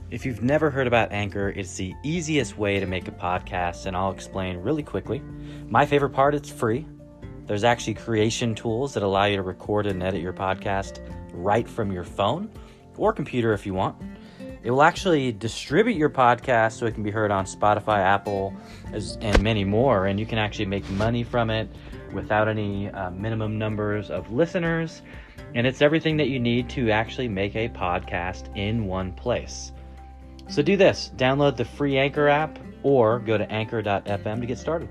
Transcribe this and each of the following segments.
If you've never heard about Anchor, it's the easiest way to make a podcast, and I'll explain really quickly. My favorite part, it's free. There's actually creation tools that allow you to record and edit your podcast right from your phone or computer if you want. It will actually distribute your podcast so it can be heard on Spotify, Apple, and many more, and you can actually make money from it without any minimum numbers of listeners, and it's everything that you need to actually make a podcast in one place. So do this, download the free Anchor app or go to anchor.fm to get started.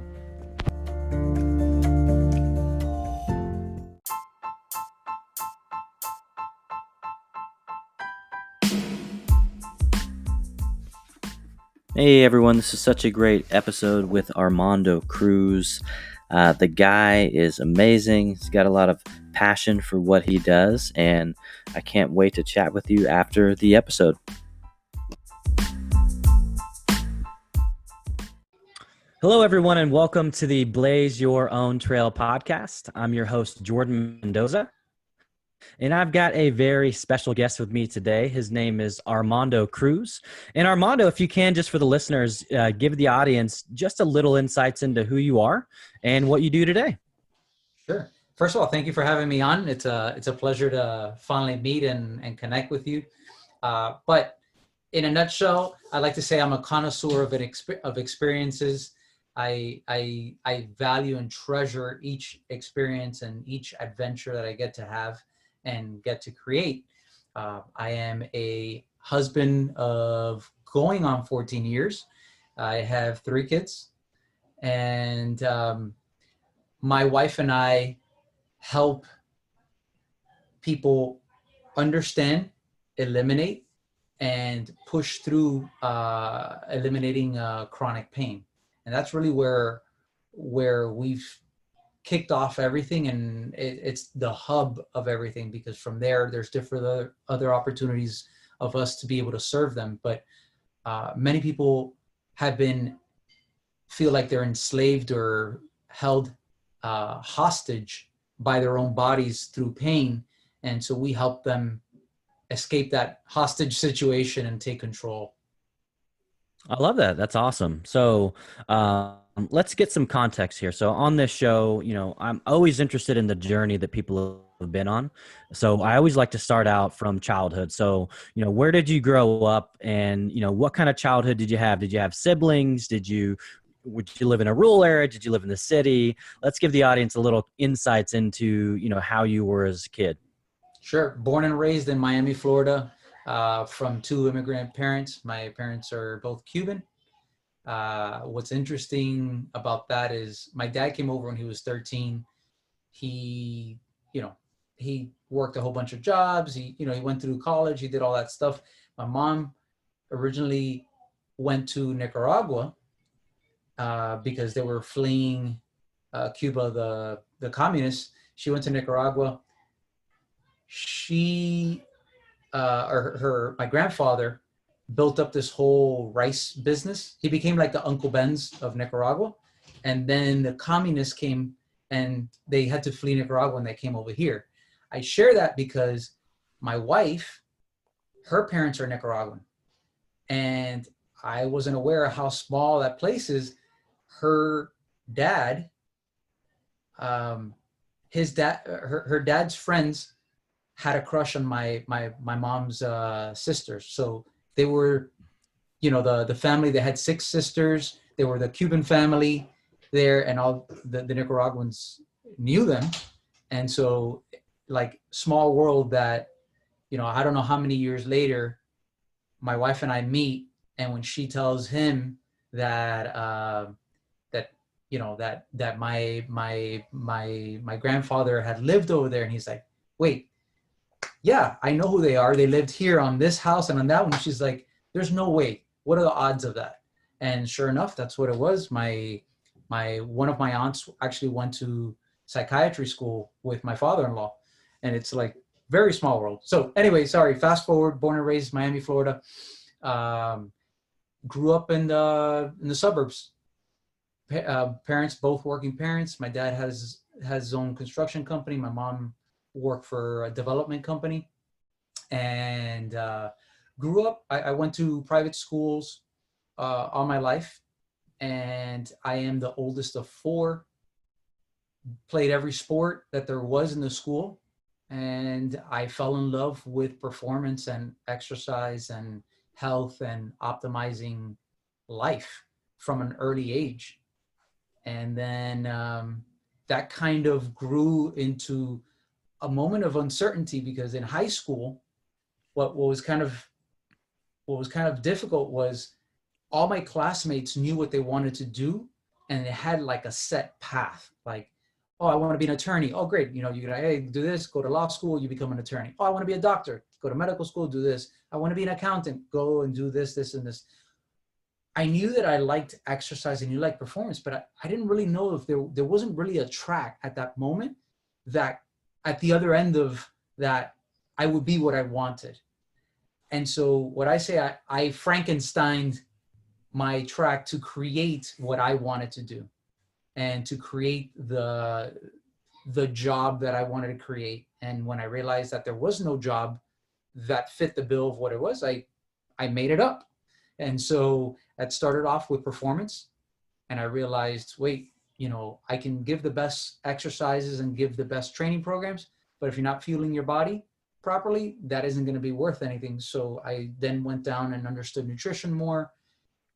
Hey everyone, this is such a great episode with Armando Cruz. The guy is amazing. He's got a lot of passion for what he does, and I can't wait to chat with you after the episode. Hello everyone, and welcome to the Blaze Your Own Trail podcast. I'm your host, Jordan Mendoza. And I've got a very special guest with me today. His name is Armando Cruz. And Armando, if you can, just for the listeners, give the audience just a little insights into who you are and what you do today. Sure. First of all, thank you for having me on. It's a pleasure to finally meet and connect with you. But in a nutshell, I like to say I'm a connoisseur of experiences. I value and treasure each experience and each adventure that I get to have and get to create. I am a husband of going on 14 years. I have 3 kids, and my wife and I help people understand, eliminate, and push through eliminating chronic pain. And that's really where we've kicked off everything, and it's the hub of everything, because from there's different other opportunities of us to be able to serve them. But many people feel like they're enslaved or held hostage by their own bodies through pain. And so we help them escape that hostage situation and take control. I love that. That's awesome. So let's get some context here. So on this show, I'm always interested in the journey that people have been on. So I always like to start out from childhood. So, where did you grow up, and, what kind of childhood did you have? Did you have siblings? Would you live in a rural area? Did you live in the city? Let's give the audience a little insights into, how you were as a kid. Sure. Born and raised in Miami, Florida. From 2 immigrant parents. My parents are both Cuban. What's interesting about that is my dad came over when he was 13. He worked a whole bunch of jobs. He went through college. He did all that stuff. My mom originally went to Nicaragua because they were fleeing Cuba, the communists. She went to Nicaragua. My grandfather built up this whole rice business. He became like the Uncle Ben's of Nicaragua. And then the communists came and they had to flee Nicaragua, and they came over here. I share that because my wife, her parents are Nicaraguan. And I wasn't aware of how small that place is. Her dad, her dad's friends had a crush on my mom's sisters. So they were, the family. They had 6 sisters. They were the Cuban family there, and all the Nicaraguans knew them. And so, like, small world that, I don't know how many years later, my wife and I meet, and when she tells him that my grandfather had lived over there, and he's like, wait. Yeah, I know who they are. They lived here on this house and on that one. She's like, there's no way. What are the odds of that? And sure enough, that's what it was. One of my aunts actually went to psychiatry school with my father-in-law, and it's like very small world. So anyway, sorry, fast forward, born and raised Miami, Florida. Grew up in the suburbs. Parents, both working parents. My dad has his own construction company. My mom worked for a development company, and grew up, I went to private schools all my life, and I am the oldest of four. Played every sport that there was in the school, and I fell in love with performance and exercise and health and optimizing life from an early age. And then that kind of grew into a moment of uncertainty, because in high school, what was kind of difficult was all my classmates knew what they wanted to do, and it had like a set path. Like, oh, I want to be an attorney. Oh, great. You know, you gotta, hey, do this, go to law school, you become an attorney. Oh, I want to be a doctor, go to medical school, do this. I want to be an accountant, go and do this, this, and this. I knew that I liked exercise and you liked performance, but I didn't really know if there wasn't really a track at that moment that at the other end of that, I would be what I wanted. And so what I say, I Frankensteined my track to create what I wanted to do and to create the job that I wanted to create. And when I realized that there was no job that fit the bill of what it was, I made it up. And so that started off with performance. And I realized, wait, you know, I can give the best exercises and give the best training programs, but if you're not fueling your body properly, that isn't going to be worth anything. So I then went down and understood nutrition more.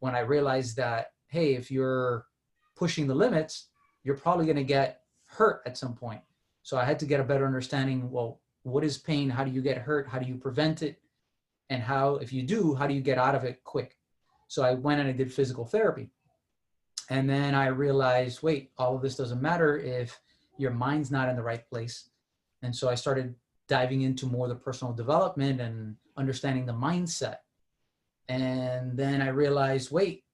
When I realized that, hey, if you're pushing the limits, you're probably going to get hurt at some point. So I had to get a better understanding. Well, what is pain? How do you get hurt? How do you prevent it? And how, if you do, how do you get out of it quick? So I went and I did physical therapy. And then I realized, wait, all of this doesn't matter if your mind's not in the right place. And so I started diving into more the personal development and understanding the mindset. And then I realized, wait,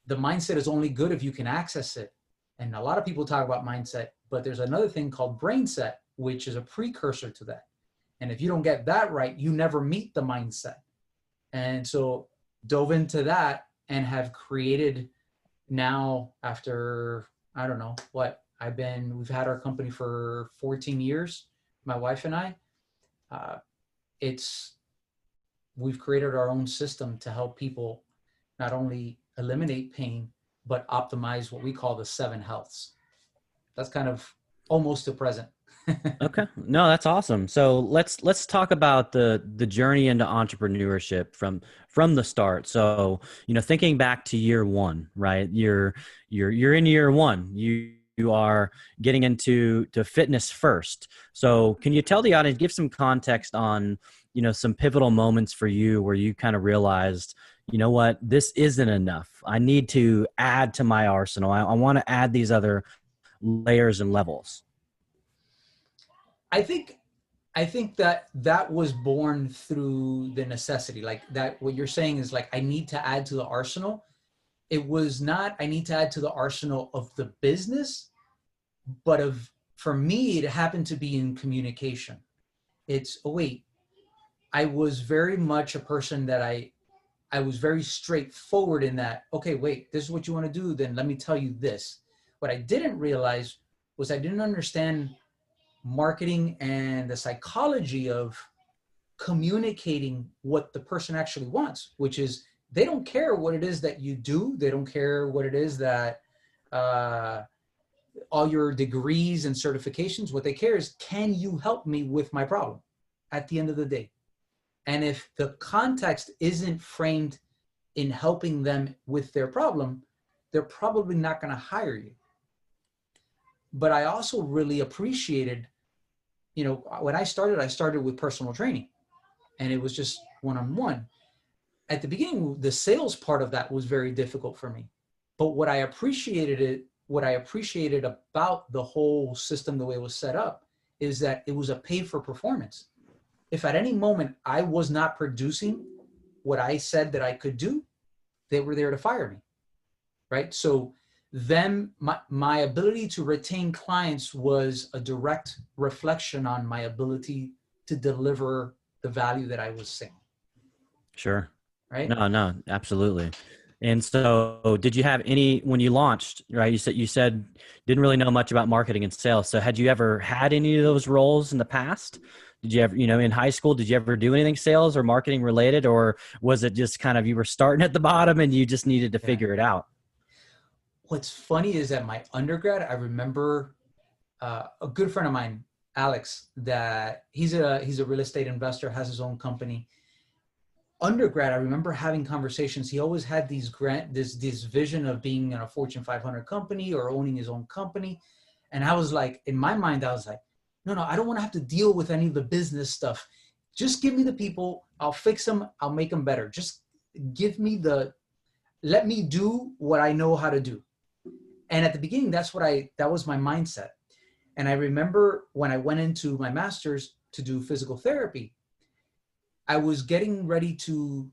the mindset is only good if you can access it. And a lot of people talk about mindset, but there's another thing called brain set, which is a precursor to that. And if you don't get that right, you never meet the mindset. And so dove into that and have created now, after, I don't know what, we've had our company for 14 years, my wife and I. We've created our own system to help people not only eliminate pain, but optimize what we call the 7 healths. That's kind of almost to present. Okay. No, that's awesome. So let's talk about the journey into entrepreneurship from the start. So, you know, thinking back to year one, right? You're in year one. You are getting into fitness first. So can you tell the audience, give some context on, you know, some pivotal moments for you where you kind of realized, you know what, this isn't enough. I need to add to my arsenal. I want to add these other layers and levels. I think that was born through the necessity. Like that, what you're saying is like, I need to add to the arsenal. It was not, I need to add to the arsenal of the business, but for me, it happened to be in communication. It's, oh wait, I was very much a person that I was very straightforward in that, okay, wait, this is what you want to do, then let me tell you this. What I didn't realize was I didn't understand marketing and the psychology of communicating what the person actually wants, which is they don't care what it is that you do. They don't care what it is that all your degrees and certifications, what they care is, can you help me with my problem at the end of the day? And if the context isn't framed in helping them with their problem, they're probably not going to hire you. But I also really appreciated, you know, when I started with personal training, and it was just one-on-one. At the beginning, the sales part of that was very difficult for me. But what I appreciated about the whole system, the way it was set up, is that it was a pay for performance. If at any moment I was not producing what I said that I could do, they were there to fire me, right? So then my ability to retain clients was a direct reflection on my ability to deliver the value that I was saying. Sure. Right? No, absolutely. And so did you have any, when you launched, right? You said didn't really know much about marketing and sales. So had you ever had any of those roles in the past Did you ever, in high school, did you ever do anything sales or marketing related, or was it just kind of, you were starting at the bottom and you just needed to Yeah. figure it out? What's funny is that my undergrad, I remember a good friend of mine, Alex, that he's a real estate investor, has his own company. Undergrad, I remember having conversations. He always had this vision of being in a Fortune 500 company or owning his own company. And I was like, in my mind, I was like, no, I don't want to have to deal with any of the business stuff. Just give me the people. I'll fix them. I'll make them better. Just let me do what I know how to do. And at the beginning, that was my mindset. And I remember when I went into my master's to do physical therapy, I was getting ready to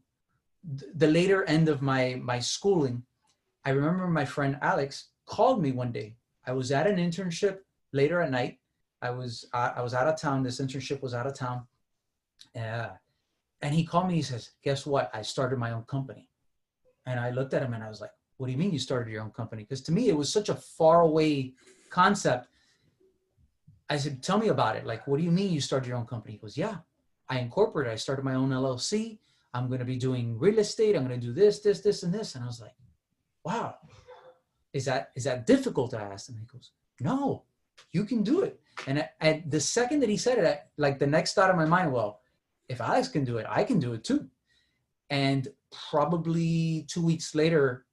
the later end of my schooling. I remember my friend Alex called me one day. I was at an internship later at night. I was out of town. This internship was out of town. And he called me. He says, guess what? I started my own company. And I looked at him and I was like, what do you mean you started your own company? Because to me, it was such a far away concept. I said, tell me about it. Like, what do you mean you started your own company? He goes, yeah, I incorporated. I started my own LLC. I'm going to be doing real estate. I'm going to do this, and this. And I was like, wow, is that difficult? I asked him. He goes, no, you can do it. And the second that he said it, like the next thought in my mind, well, if Alex can do it, I can do it too. And probably 2 weeks later,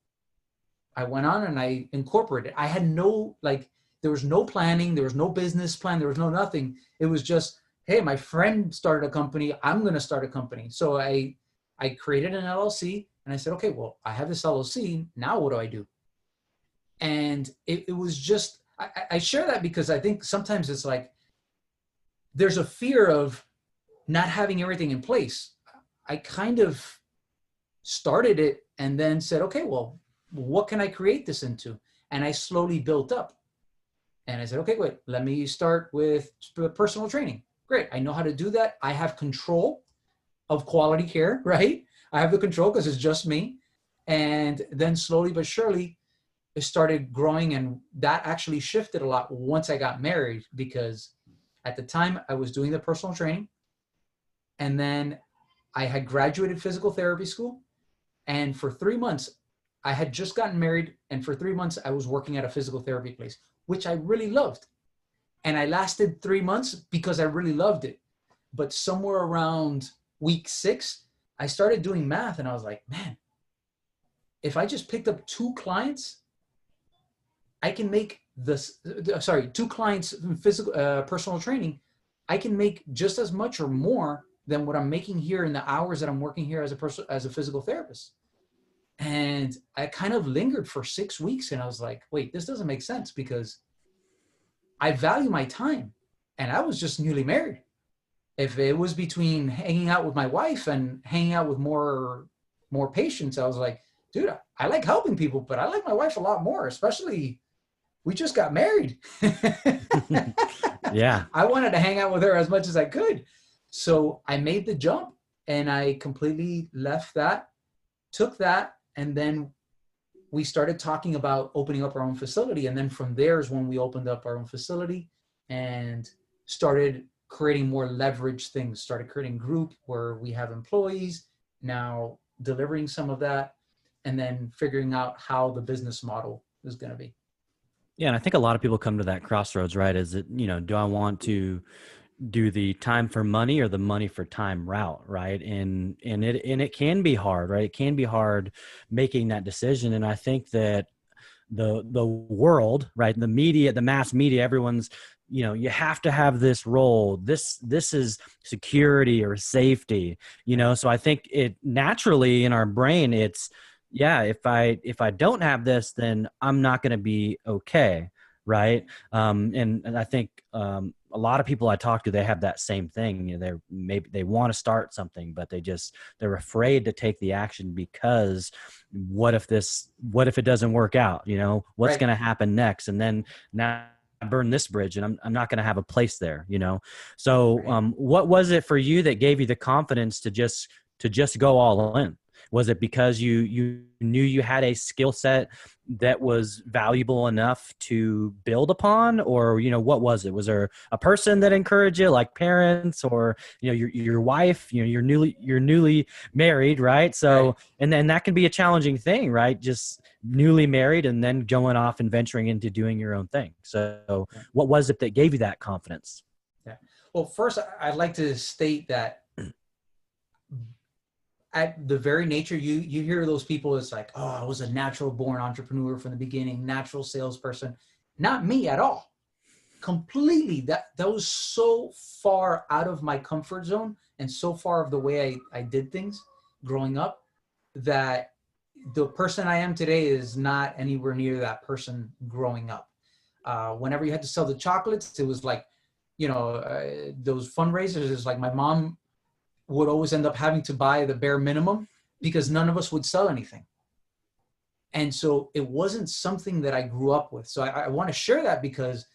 I went on and I incorporated. I had there was no planning. There was no business plan. There was no nothing. It was just, hey, my friend started a company. I'm going to start a company. So I created an LLC and I said, okay, well, I have this LLC. Now what do I do? And it was just, I share that because I think sometimes it's like, there's a fear of not having everything in place. I kind of started it and then said, okay, well, what can I create this into? And I slowly built up. And I said, okay, wait, let me start with personal training. Great. I know how to do that. I have control of quality care, right? I have the control because it's just me. And then slowly but surely, it started growing. And that actually shifted a lot once I got married, because at the time I was doing the personal training. And then I had graduated physical therapy school. And for 3 months, I had just gotten married. And for 3 months, I was working at a physical therapy place, which I really loved. And I lasted 3 months because I really loved it. But somewhere around week 6, I started doing math and I was like, man, if I just picked up 2 clients, I can make this, 2 clients in personal training, I can make just as much or more than what I'm making here in the hours that I'm working here as a physical therapist. And I kind of lingered for 6 weeks and I was like, wait, this doesn't make sense, because I value my time. And I was just newly married. If it was between hanging out with my wife and hanging out with more patients, I was like, dude, I like helping people, but I like my wife a lot more, especially we just got married. Yeah. I wanted to hang out with her as much as I could. So I made the jump and I completely left that, took that, and then we started talking about opening up our own facility. And then from there is when we opened up our own facility and started creating more leverage things, started creating group where we have employees, now delivering some of that, and then figuring out how the business model is going to be. Yeah. And I think a lot of people come to that crossroads, right? Is it, do I want to do the time for money or the money for time route, right? And it can be hard, right? It can be hard making that decision. And I think that the world, right, the media, the mass media, everyone's, you have to have this role. This is security or safety, So I think it naturally in our brain, it's, yeah, if I don't have this, then I'm not going to be okay, right? And I think a lot of people I talk to, they have that same thing. They want to start something, but they're afraid to take the action because what if it doesn't work out? What's Right. going to happen next? And then now I burn this bridge and I'm not going to have a place there, So Right. what was it for you that gave you the confidence to just go all in? Was it because you knew you had a skill set that was valuable enough to build upon, or, what was it? Was there a person that encouraged you, like parents, or, your wife, you're newly married, right? So, Right. and then that can be a challenging thing, right? Just newly married and then going off and venturing into doing your own thing. So Yeah. what was it that gave you that confidence? Yeah. Well, first, I'd like to state that at the very nature, you hear those people, it's like, oh, I was a natural born entrepreneur from the beginning, natural salesperson. Not me at all. Completely. That was so far out of my comfort zone and so far of the way I did things growing up, that the person I am today is not anywhere near that person growing up. Whenever you had to sell the chocolates, it was like, those fundraisers, is like my mom would always end up having to buy the bare minimum because none of us would sell anything. And so it wasn't something that I grew up with. So I want to share that because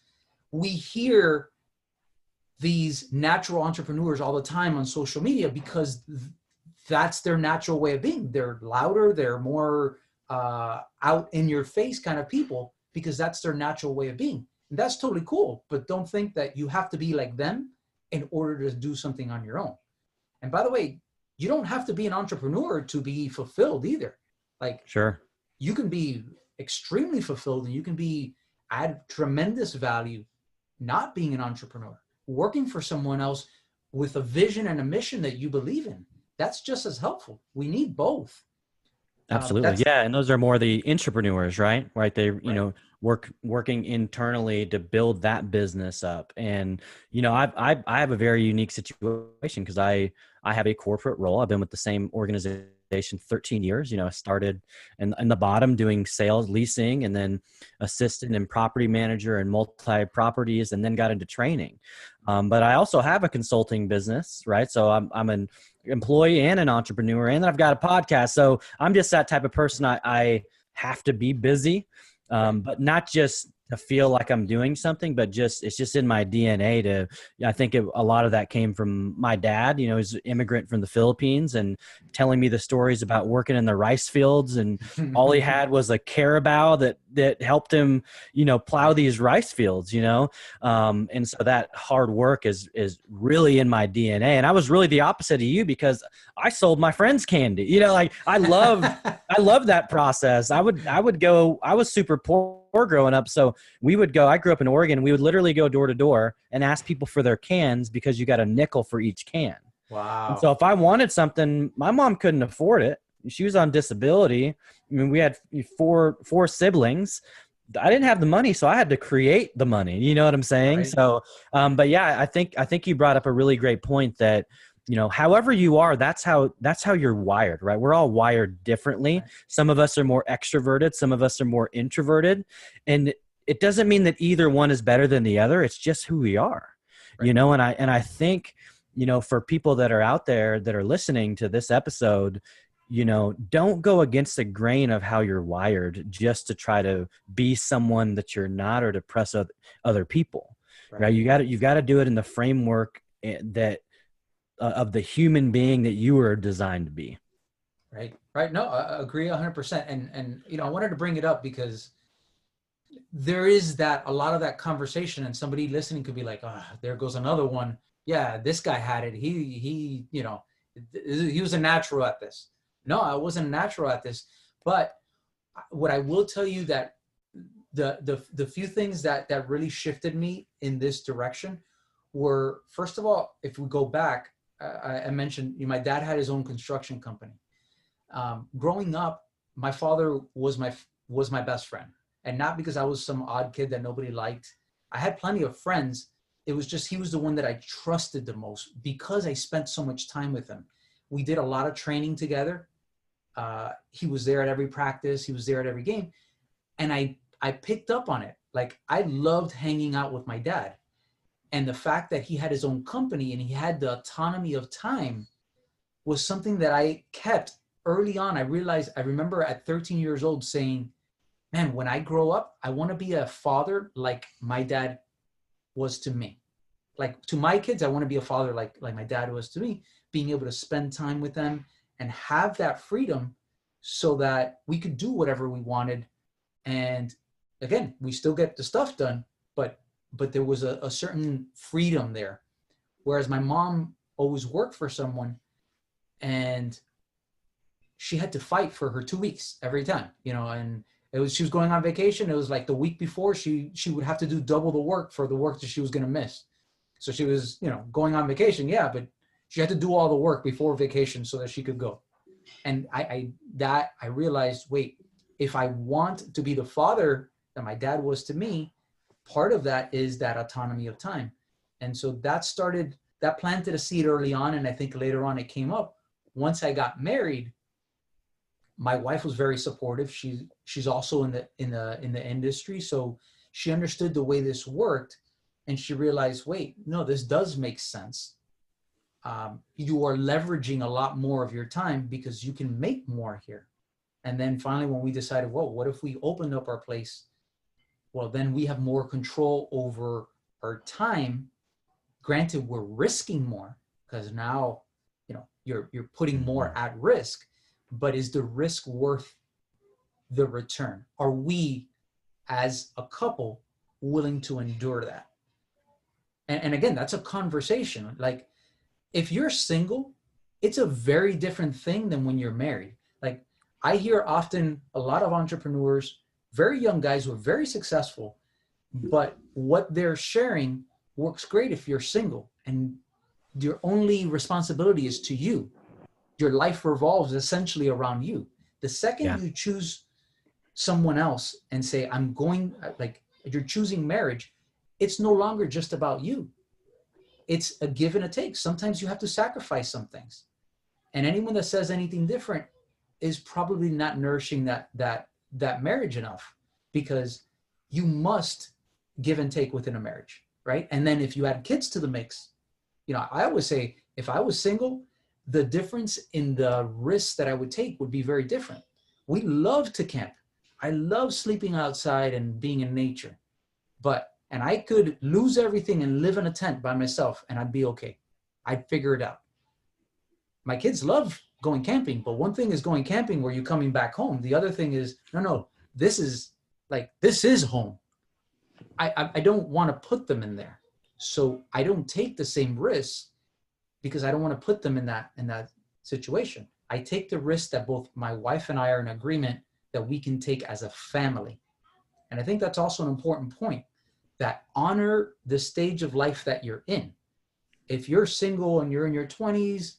we hear these natural entrepreneurs all the time on social media because that's their natural way of being. They're louder, they're more out in your face kind of people because that's their natural way of being. And that's totally cool, but don't think that you have to be like them in order to do something on your own. And by the way, you don't have to be an entrepreneur to be fulfilled either. Like, Sure. you can be extremely fulfilled and you can add tremendous value not being an entrepreneur, working for someone else with a vision and a mission that you believe in. That's just as helpful. We need both. Absolutely. Yeah. And those are more the entrepreneurs, right? Right. They, working internally to build that business up. And, I have a very unique situation because I have a corporate role. I've been with the same organization 13 years. I started in the bottom doing sales, leasing, and then assistant and property manager and multi properties, and then got into training. But I also have a consulting business, right? So I'm an employee and an entrepreneur, and I've got a podcast. So I'm just that type of person. I have to be busy, but not just to feel like I'm doing something, but it's just in my DNA I think a lot of that came from my dad. He's an immigrant from the Philippines and telling me the stories about working in the rice fields, and all he had was a carabao that helped him, plow these rice fields, and so that hard work is really in my DNA. And I was really the opposite of you because I sold my friends candy, like I love that process. I would go, I was super poor growing up. So I grew up in Oregon. We would literally go door to door and ask people for their cans because you got a nickel for each can. Wow. And so if I wanted something, my mom couldn't afford it. She was on disability. I mean, we had four siblings. I didn't have the money, so I had to create the money. You know what I'm saying? Right. So, but yeah, I think you brought up a really great point that, however you are, that's how you're wired, right? We're all wired differently. Right. Some of us are more extroverted. Some of us are more introverted. And it doesn't mean that either one is better than the other. It's just who we are, Right. and I think, for people that are out there that are listening to this episode, don't go against the grain of how you're wired just to try to be someone that you're not or to press other people, right? You've got to do it in the framework that of the human being that you were designed to be. Right. No, I agree 100%. And I wanted to bring it up because there is a lot of that conversation, and somebody listening could be like, there goes another one. Yeah, this guy had it. He was a natural at this. No, I wasn't a natural at this. But what I will tell you that the few things that really shifted me in this direction were, first of all, if we go back, I mentioned my dad had his own construction company. Growing up, my father was my best friend, and not because I was some odd kid that nobody liked. I had plenty of friends. It was just he was the one that I trusted the most because I spent so much time with him. We did a lot of training together. He was there at every practice. He was there at every game. And I picked up on it. Like, I loved hanging out with my dad. And the fact that he had his own company and he had the autonomy of time was something that I kept early on. I remember at 13 years old saying, man, when I grow up, I want to be a father like my dad was to me. Like, to my kids, I want to be a father like my dad was to me, being able to spend time with them and have that freedom so that we could do whatever we wanted. And again, we still get the stuff done, but there was a certain freedom there. Whereas my mom always worked for someone, and she had to fight for her 2 weeks every time, and she was going on vacation. It was like the week before she would have to do double the work for the work that she was going to miss. So she was, going on vacation. Yeah. But she had to do all the work before vacation so that she could go. And I realized, wait, if I want to be the father that my dad was to me, part of that is that autonomy of time. And so that planted a seed early on. And I think later on it came up. Once I got married, my wife was very supportive. She's also in the industry. So she understood the way this worked, and she realized, wait, no, this does make sense. You are leveraging a lot more of your time because you can make more here. And then finally, when we decided, well, what if we opened up our place? Well, then we have more control over our time. Granted, we're risking more because now, you're putting more at risk, but is the risk worth the return? Are we as a couple willing to endure that? And again, that's a conversation. Like, if you're single, it's a very different thing than when you're married. Like, I hear often a lot of entrepreneurs, very young guys who are very successful, but what they're sharing works great if you're single and your only responsibility is to you. Your life revolves essentially around you. The second you choose someone else and say, you're choosing marriage, it's no longer just about you. It's a give and a take. Sometimes you have to sacrifice some things. And anyone that says anything different is probably not nourishing that marriage enough, because you must give and take within a marriage, right? And then if you add kids to the mix, I always say, if I was single, the difference in the risks that I would take would be very different. We love to camp. I love sleeping outside and being in nature, and I could lose everything and live in a tent by myself and I'd be okay. I'd figure it out. My kids love going camping, but one thing is going camping where you're coming back home. The other thing is, no, this is home. I don't want to put them in there. So I don't take the same risks because I don't want to put them in that situation. I take the risk that both my wife and I are in agreement that we can take as a family. And I think that's also an important point, that honor the stage of life that you're in. If you're single and you're in your 20s,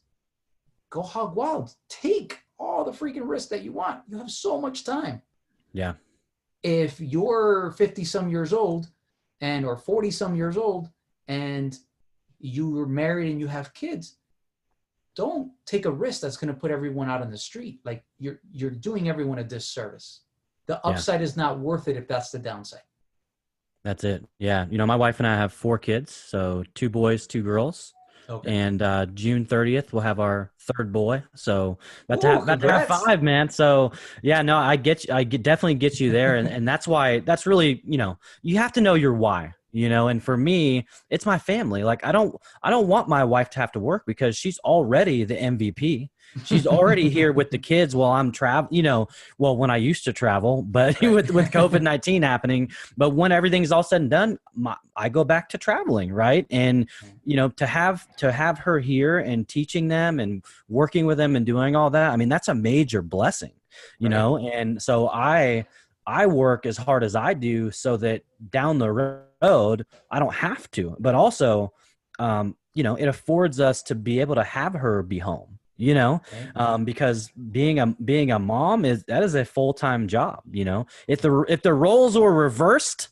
go hog wild. Take all the freaking risks that you want. You have so much time. Yeah. If you're 50 some years old or 40 some years old and you were married and you have kids, don't take a risk that's going to put everyone out on the street. Like, you're doing everyone a disservice. The upside is not worth it if that's the downside. That's it. Yeah. My wife and I have 4 kids. So 2 boys, 2 girls. Okay. And June 30th, we'll have our 3rd boy. So about to have 5, man. So yeah, no, I get you. Definitely get you there. And that's why, that's really, you have to know your why, and for me, it's my family. Like, I don't want my wife to have to work because she's already the MVP. She's already here with the kids while I'm when I used to travel, but with COVID-19 happening. But when everything's all said and done, I go back to traveling, right? And to have her here and teaching them and working with them and doing all that, I mean, that's a major blessing, And so I work as hard as I do so that down the road I don't have to, but also it affords us to be able to have her be home. Because being a mom is a full-time job. If the roles were reversed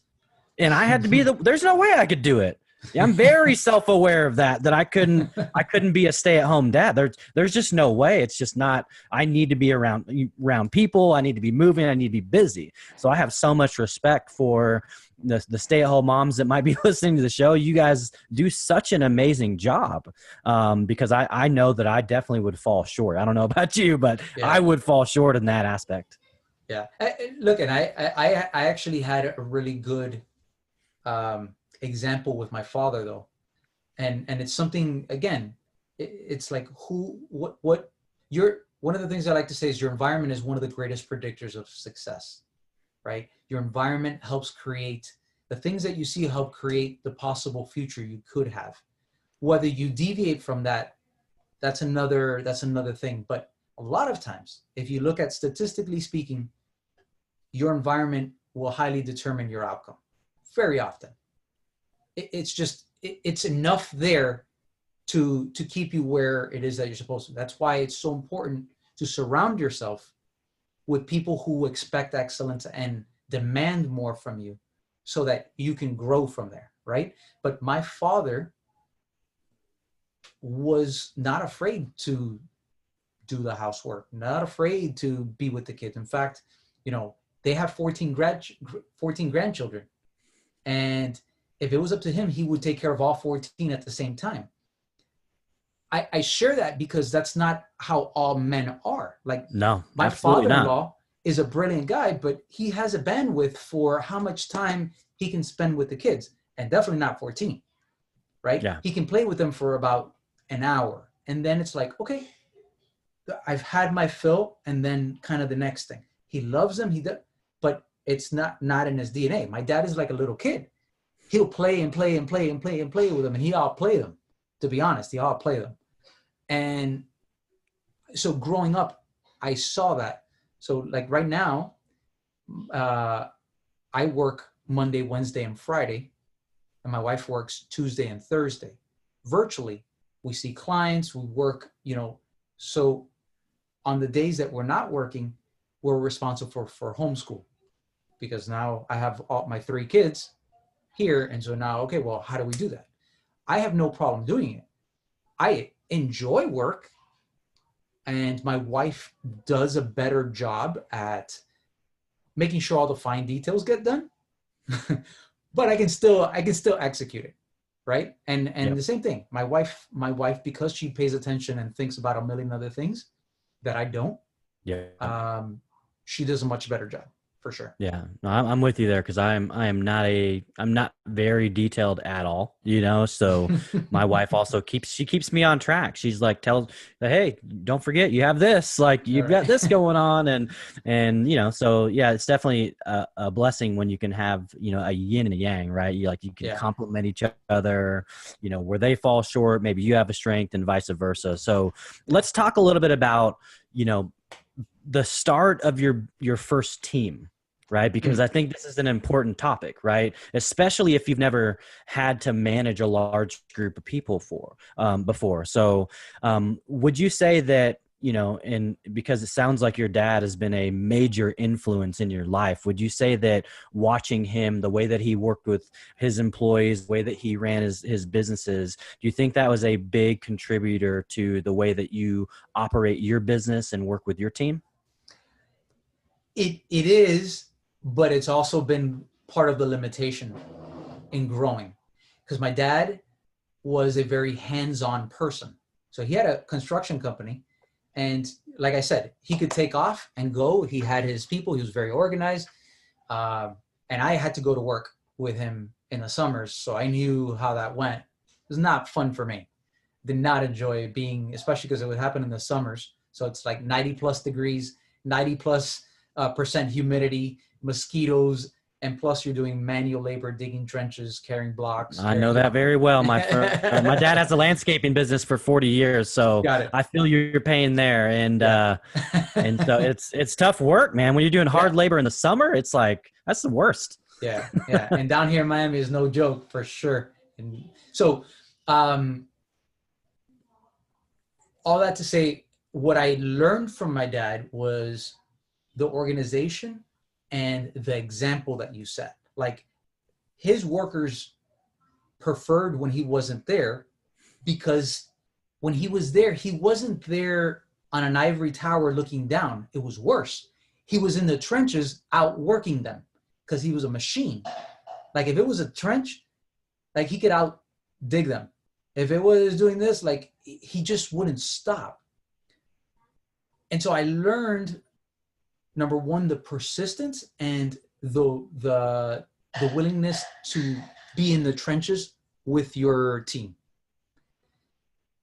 and I had to be there's no way I could do it. I'm very self-aware of that I couldn't be a stay-at-home dad. There's just no way. It's just not. I need to be around people. I need to be moving. I need to be busy. So I have so much respect for the stay-at-home moms that might be listening to the show. You guys do such an amazing job, because I know that I definitely would fall short. I don't know about you, but I would fall short in that aspect. Yeah. Look, and I actually had a really good example with my father, though, and it's something, again, it's like what one of the things I like to say is your environment is one of the greatest predictors of success, right? Your environment helps create the things that you see, help create the possible future you could have. Whether you deviate from that, that's another thing. But a lot of times, if you look at statistically speaking, your environment will highly determine your outcome. Very often. It's enough there to keep you where it is that you're supposed to. That's why it's so important to surround yourself with people who expect excellence and demand more from you so that you can grow from there, right? But my father was not afraid to do the housework, not afraid to be with the kids. In fact, they have 14 grandchildren. And if it was up to him, he would take care of all 14 at the same time. I share that because that's not how all men are. Like, no, my absolutely father-in-law not. is a brilliant guy, but he has a bandwidth for how much time he can spend with the kids, and definitely not 14, right? Yeah. He can play with them for about an hour. And then it's like, okay, I've had my fill, and then kind of the next thing. He loves them, but it's not in his DNA. My dad is like a little kid. He'll play and play and play and play and play with them, and he outplay them. To be honest, he outplay them. And so growing up, I saw that. So like right now, I work Monday, Wednesday, and Friday, and my wife works Tuesday and Thursday. Virtually, we see clients, we work, so on the days that we're not working, we're responsible for homeschool, because now I have all my 3 kids here. And so now, okay, well, how do we do that? I have no problem doing it. I enjoy work, and my wife does a better job at making sure all the fine details get done. But I can still execute it, right? And Yep. The same thing. My wife, because she pays attention and thinks about a million other things that I don't, she does a much better job, for sure. Yeah, no, I'm with you there, because I'm not very detailed at all, So my wife also keeps me on track. She's like, hey, don't forget you have this, like you've got this going on, and so yeah, it's definitely a blessing when you can have a yin and a yang, right? You can complement each other, where they fall short, maybe you have a strength, and vice versa. So let's talk a little bit about the start of your first team, right? Because I think this is an important topic, right? Especially if you've never had to manage a large group of people before. So would you say that, and because it sounds like your dad has been a major influence in your life, would you say that watching him, the way that he worked with his employees, the way that he ran his businesses, do you think that was a big contributor to the way that you operate your business and work with your team? It is, but it's also been part of the limitation in growing, because my dad was a very hands-on person. So he had a construction company, and like I said, he could take off and go. He had his people. He was very organized. And I had to go to work with him in the summers, so I knew how that went. It was not fun for me. Did not enjoy being, especially because it would happen in the summers. So it's like 90 plus degrees, 90 plus % humidity, mosquitoes, and plus you're doing manual labor, digging trenches, carrying blocks. I know that very well, my friend. My dad has a landscaping business for 40 years, so I feel your pain there. And and so it's tough work, man. When you're doing hard labor in the summer, it's like that's the worst. Yeah. And down here in Miami is no joke, for sure. And so all that to say, what I learned from my dad was the organization and the example that you set. Like, his workers preferred when he wasn't there, because when he was there, he wasn't there on an ivory tower looking down. It was worse. He was in the trenches outworking them, because he was a machine. Like, if it was a trench, like, he could out dig them. If it was doing this, like, he just wouldn't stop. And so I learned, number one, the persistence and the willingness to be in the trenches with your team.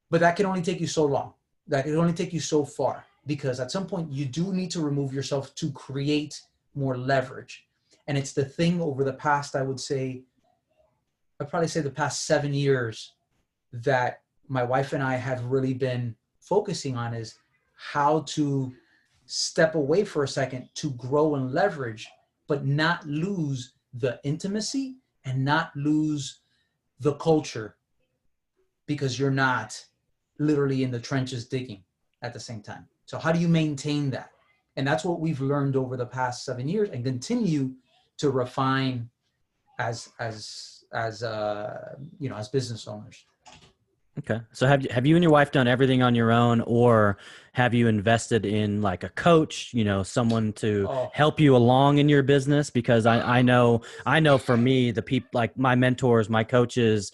But that can only take you so long. That can only take you so far. because at some point you do need to remove yourself to create more leverage. And it's the thing over the past, I'd probably say the past 7 years that my wife and I have really been focusing on is how to step away for a second to grow and leverage, but not lose the intimacy and not lose the culture, because you're not literally in the trenches digging at the same time. So how do you maintain that? And that's what we've learned over the past 7 years and continue to refine as business owners. Okay. So have you and your wife done everything on your own, or have you invested in like a coach, someone to Oh, help you along in your business? Because I know for me, the people like my mentors, my coaches,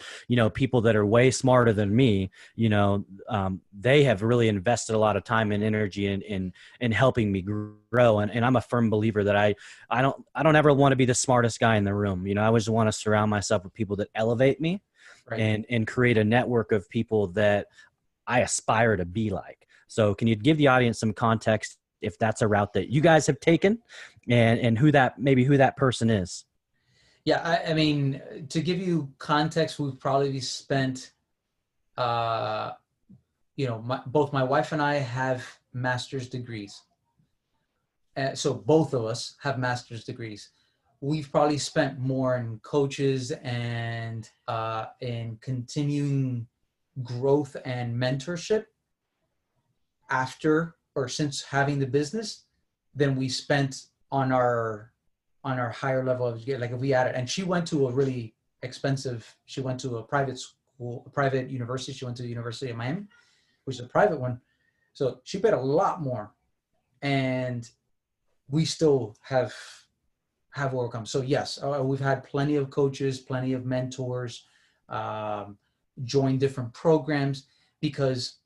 people that are way smarter than me, they have really invested a lot of time and energy in helping me grow. And I'm a firm believer that I don't ever want to be the smartest guy in the room. I always want to surround myself with people that elevate me. right. And create a network of people that I aspire to be like. So can you give the audience some context if that's a route that you guys have taken, and who that person is? Yeah, I mean, to give you context, we've probably spent, both my wife and I have master's degrees. So both of us have master's degrees. We've probably spent more in coaches and in continuing growth and mentorship after or since having the business than we spent on our higher level of, like, if we added. And she went to a really expensive, she went to a private school, a private university. She went to the University of Miami, which is a private one. So she paid a lot more, and we still have overcome. So yes, we've had plenty of coaches, plenty of mentors, join different programs, because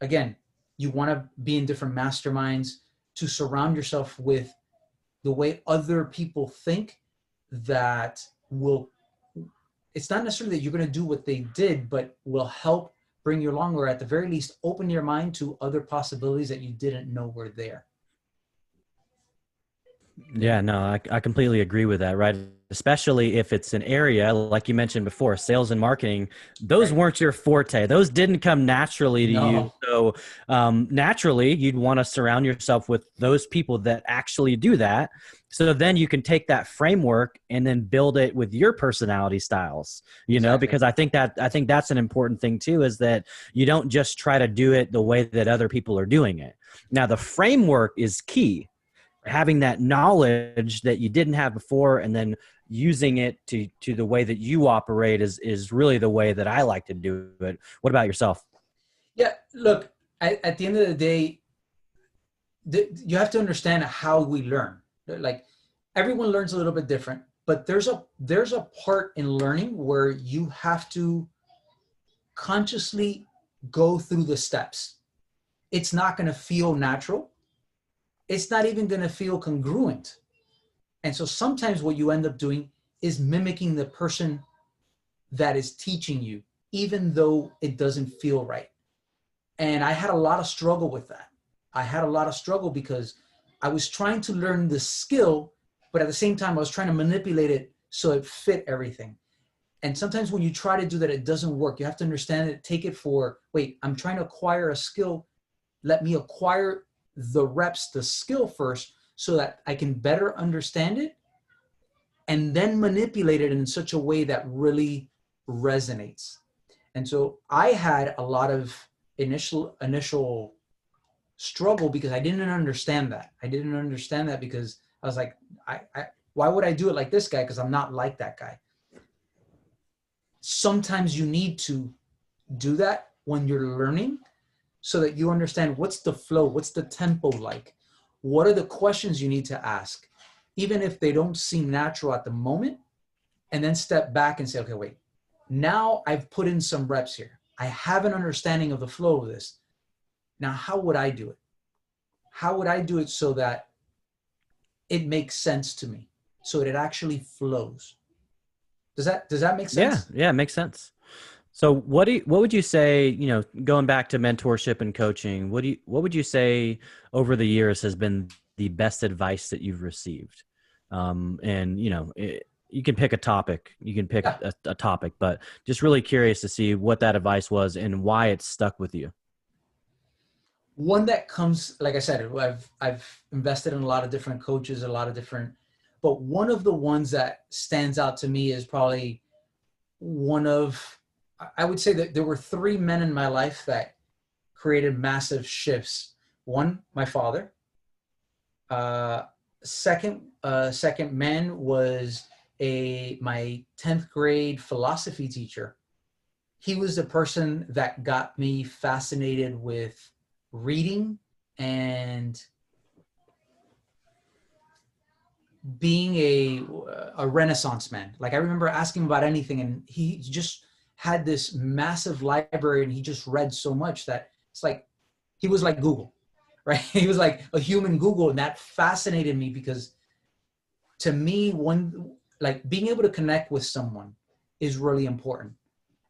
again, you want to be in different masterminds to surround yourself with the way other people think that will, it's not necessarily that you're going to do what they did, but will help bring you along, or at the very least, open your mind to other possibilities that you didn't know were there. Yeah, no, I completely agree with that, right? Especially if it's an area, like you mentioned before, sales and marketing, those Right. weren't your forte. Those didn't come naturally to you. No. So naturally, you'd want to surround yourself with those people that actually do that. So then you can take that framework and then build it with your personality styles, Exactly. because I think that's an important thing too, is that you don't just try to do it the way that other people are doing it. Now, the framework is key, Right. having that knowledge that you didn't have before, and then using it to the way that you operate is really the way that I like to do it. What about yourself? Yeah, look, at the end of the day, you have to understand how we learn. Like, everyone learns a little bit different, but there's a part in learning where you have to consciously go through the steps. It's not going to feel natural. It's not even going to feel congruent. And so sometimes what you end up doing is mimicking the person that is teaching you, even though it doesn't feel right. And I had a lot of struggle with that. I had a lot of struggle because I was trying to learn the skill, but at the same time, I was trying to manipulate it so it fit everything. And sometimes when you try to do that, it doesn't work. You have to understand it, take it for, wait, I'm trying to acquire a skill. Let me acquire the reps, the skill first, so that I can better understand it and then manipulate it in such a way that really resonates. And so I had a lot of initial struggle because I didn't understand that. I didn't understand that because I was like, why would I do it like this guy? Because I'm not like that guy. Sometimes you need to do that when you're learning so that you understand what's the flow, what's the tempo like, what are the questions you need to ask, even if they don't seem natural at the moment, and then step back and say, okay, wait, now I've put in some reps here. I have an understanding of the flow of this. Now, how would I do it? How would I do it so that it makes sense to me, so that it actually flows? Does that make sense? Yeah, it makes sense. So what would you say, going back to mentorship and coaching, what would you say over the years has been the best advice that you've received? And you can pick a topic, you can pick Yeah. a topic, but just really curious to see what that advice was and why it stuck with you. One that comes, like I said, I've invested in a lot of different coaches, a lot of different, but one of the ones that stands out to me is probably one of, I would say that there were three men in my life that created massive shifts. One, my father. Uh, second man was my 10th grade philosophy teacher. He was the person that got me fascinated with reading and being a Renaissance man. Like I remember asking him about anything, and he just had this massive library, and he just read so much that it's like he was like Google, right? He was like a human Google, and that fascinated me because to me, one like being able to connect with someone is really important.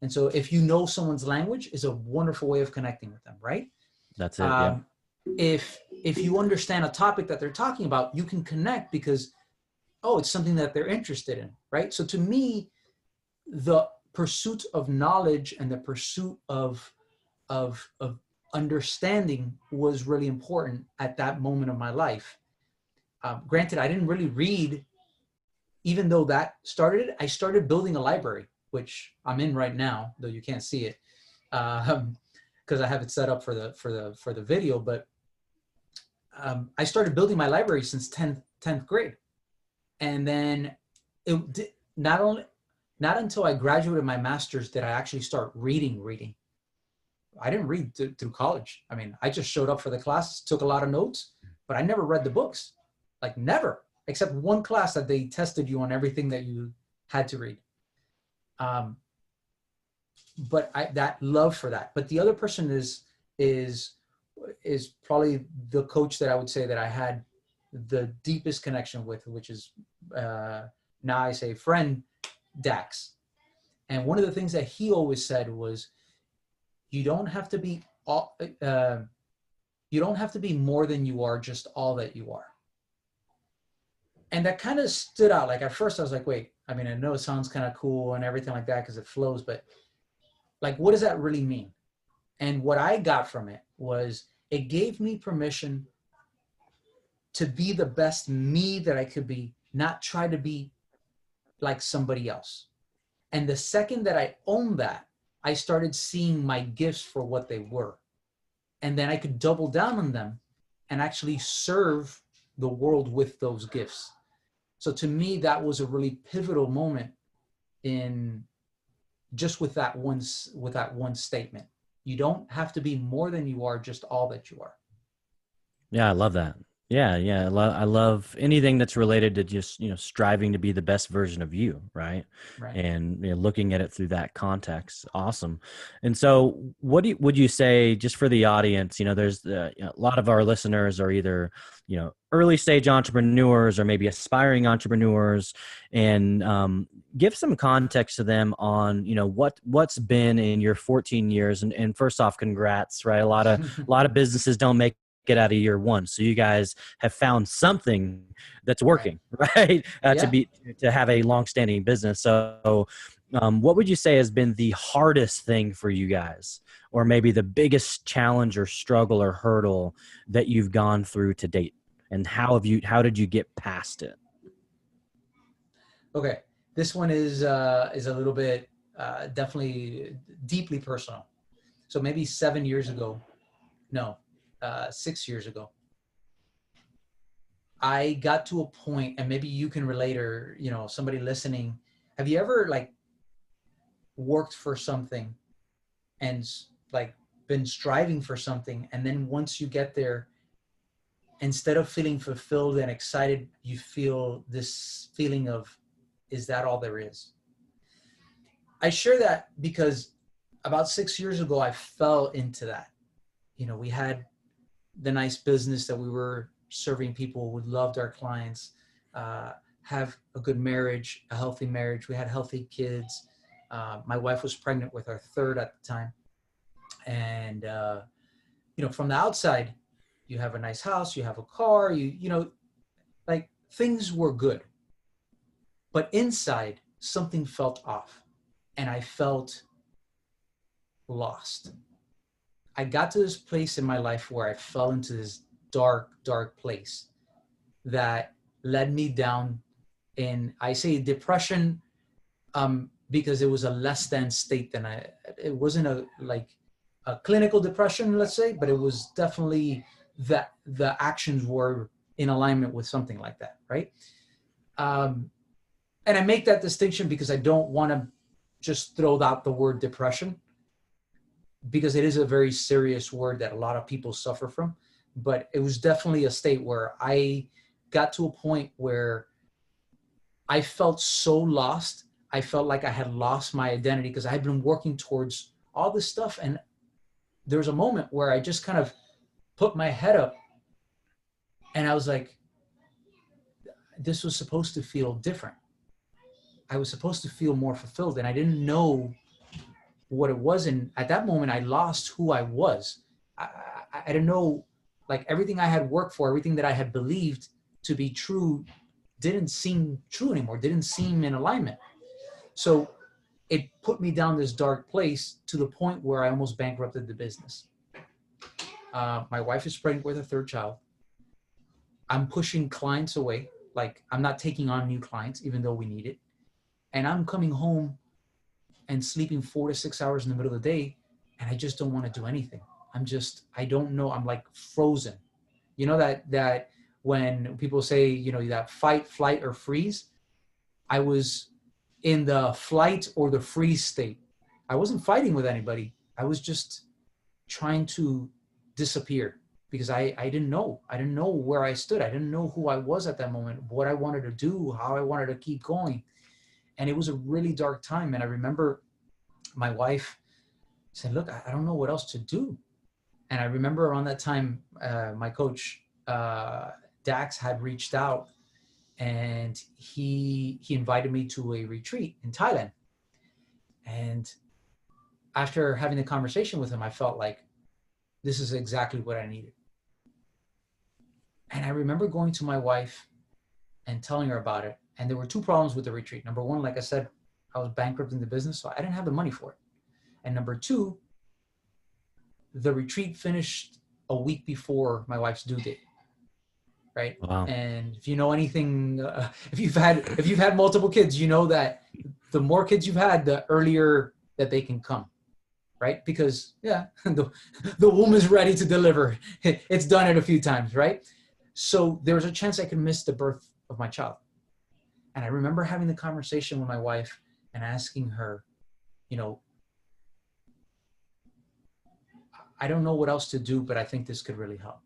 And so if you know someone's language is a wonderful way of connecting with them, right? That's it. Yeah. Um, if you understand a topic that they're talking about, you can connect because, oh, it's something that they're interested in, right? So to me, the pursuit of knowledge and the pursuit of understanding was really important at that moment of my life. Granted, I didn't really read, even though that started it. I started building a library, which I'm in right now, though you can't see it, because I have it set up for the video. But I started building my library since 10th grade, and then it did, not until I graduated my master's did I actually start reading. I didn't read through college. I mean, I just showed up for the class, took a lot of notes, but I never read the books. Like never, except one class that they tested you on everything that you had to read. But that love for that. But the other person is probably the coach that I would say that I had the deepest connection with, which is now I say friend, Dax. And one of the things that he always said was, you don't have to be you don't have to be more than you are, just all that you are. And that kind of stood out. Like at first I was like, wait, I mean, I know it sounds kind of cool and everything like that because it flows, but like, what does that really mean? And what I got from it was it gave me permission to be the best me that I could be, not try to be like somebody else. And the second that I owned that, I started seeing my gifts for what they were. And then I could double down on them and actually serve the world with those gifts. So to me, that was a really pivotal moment in just with that one statement. You don't have to be more than you are, just all that you are. Yeah, I love that. Yeah, yeah. I love anything that's related to just, striving to be the best version of you, right? Right. And looking at it through that context. Awesome. And so would you say, just for the audience, there's a lot of our listeners are either, early stage entrepreneurs or maybe aspiring entrepreneurs, and give some context to them on, what's been in your 14 years. And first off, congrats, right? A lot of businesses don't make get out of year one. So you guys have found something that's working, right? Yeah. To have a long-standing business. So what would you say has been the hardest thing for you guys, or maybe the biggest challenge or struggle or hurdle that you've gone through to date? And how did you get past it? Okay. This one is a little bit definitely deeply personal. So maybe 7 years ago, no, 6 years ago, I got to a point, and maybe you can relate, or somebody listening. Have you ever like worked for something and like been striving for something, and then once you get there, instead of feeling fulfilled and excited, you feel this feeling of, is that all there is? I share that because about 6 years ago, I fell into that. We had the nice business that we were serving people. We loved our clients, have a good marriage, a healthy marriage. We had healthy kids. My wife was pregnant with our third at the time. And, from the outside, you have a nice house, you have a car, like things were good. But inside, something felt off and I felt lost. I got to this place in my life where I fell into this dark, dark place that led me down in, I say depression, because it was a less than state than it wasn't a clinical depression, let's say, but it was definitely that the actions were in alignment with something like that, right? And I make that distinction because I don't want to just throw out the word depression, because it is a very serious word that a lot of people suffer from. But it was definitely a state where I got to a point where I felt so lost. I felt like I had lost my identity because I had been working towards all this stuff. And there was a moment where I just kind of put my head up and I was like, this was supposed to feel different. I was supposed to feel more fulfilled, and I didn't know what it was. And at that moment, I lost who I was. I didn't know, like, everything I had worked for, everything that I had believed to be true didn't seem true anymore, didn't seem in alignment. So it put me down this dark place to the point where I almost bankrupted the business. My wife is pregnant with a third child. I'm pushing clients away. Like, I'm not taking on new clients, even though we need it. And I'm coming home and sleeping 4 to 6 hours in the middle of the day. And I just don't want to do anything. I don't know. I'm like frozen. You know, that when people say, that fight, flight, or freeze, I was in the flight or the freeze state. I wasn't fighting with anybody. I was just trying to disappear because I didn't know. I didn't know where I stood. I didn't know who I was at that moment, what I wanted to do, how I wanted to keep going. And it was a really dark time. And I remember my wife said, look, I don't know what else to do. And I remember around that time, my coach, Dax, had reached out, and he invited me to a retreat in Thailand. And after having the conversation with him, I felt like this is exactly what I needed. And I remember going to my wife and telling her about it. And there were two problems with the retreat. Number one, like I said, I was bankrupt in the business, so I didn't have the money for it. And number two, the retreat finished a week before my wife's due date. Right. Wow. And if you know anything, if you've had multiple kids, you know that the more kids you've had, the earlier that they can come. Right. Because the womb is ready to deliver. It's done it a few times. Right. So there was a chance I could miss the birth of my child. And I remember having the conversation with my wife and asking her, I don't know what else to do, but I think this could really help.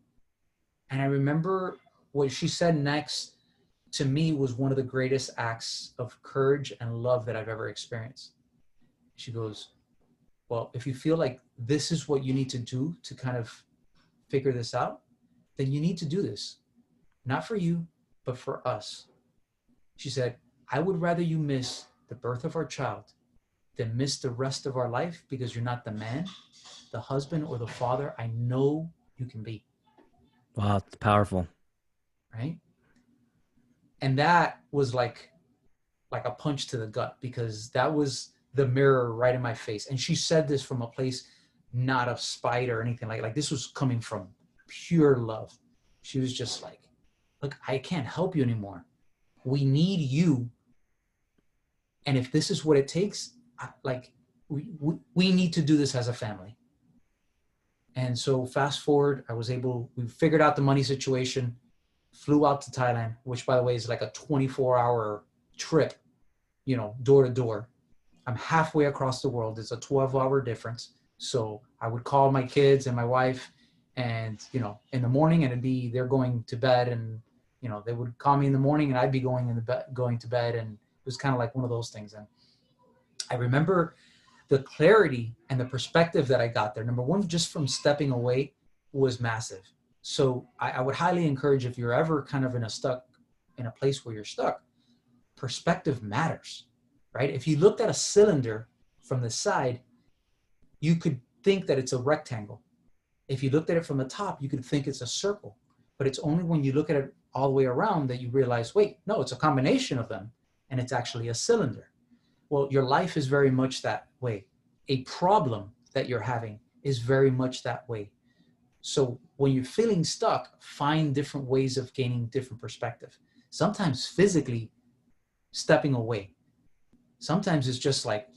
And I remember what she said next to me was one of the greatest acts of courage and love that I've ever experienced. She goes, well, if you feel like this is what you need to do to kind of figure this out, then you need to do this. Not for you, but for us. She said, I would rather you miss the birth of our child than miss the rest of our life because you're not the man, the husband, or the father I know you can be. Wow, it's powerful. Right? And that was like a punch to the gut, because that was the mirror right in my face. And she said this from a place not of spite or anything like this was coming from pure love. She was just like, look, I can't help you anymore. We need you. And if this is what it takes, we need to do this as a family. And so fast forward, we figured out the money situation, flew out to Thailand, which by the way is like a 24-hour trip, door to door. I'm halfway across the world. It's a 12-hour difference. So I would call my kids and my wife and, in the morning, and they're going to bed, and, they would call me in the morning and I'd be going to bed. And it was kind of like one of those things. And I remember the clarity and the perspective that I got there. Number one, just from stepping away was massive. So I would highly encourage, if you're ever kind of in a place where you're stuck, perspective matters, right? If you looked at a cylinder from the side, you could think that it's a rectangle. If you looked at it from the top, you could think it's a circle. But it's only when you look at it all the way around that you realize, wait, no, it's a combination of them, and it's actually a cylinder. Well, your life is very much that way. A problem that you're having is very much that way. So when you're feeling stuck, find different ways of gaining different perspective. Sometimes physically stepping away. Sometimes it's just like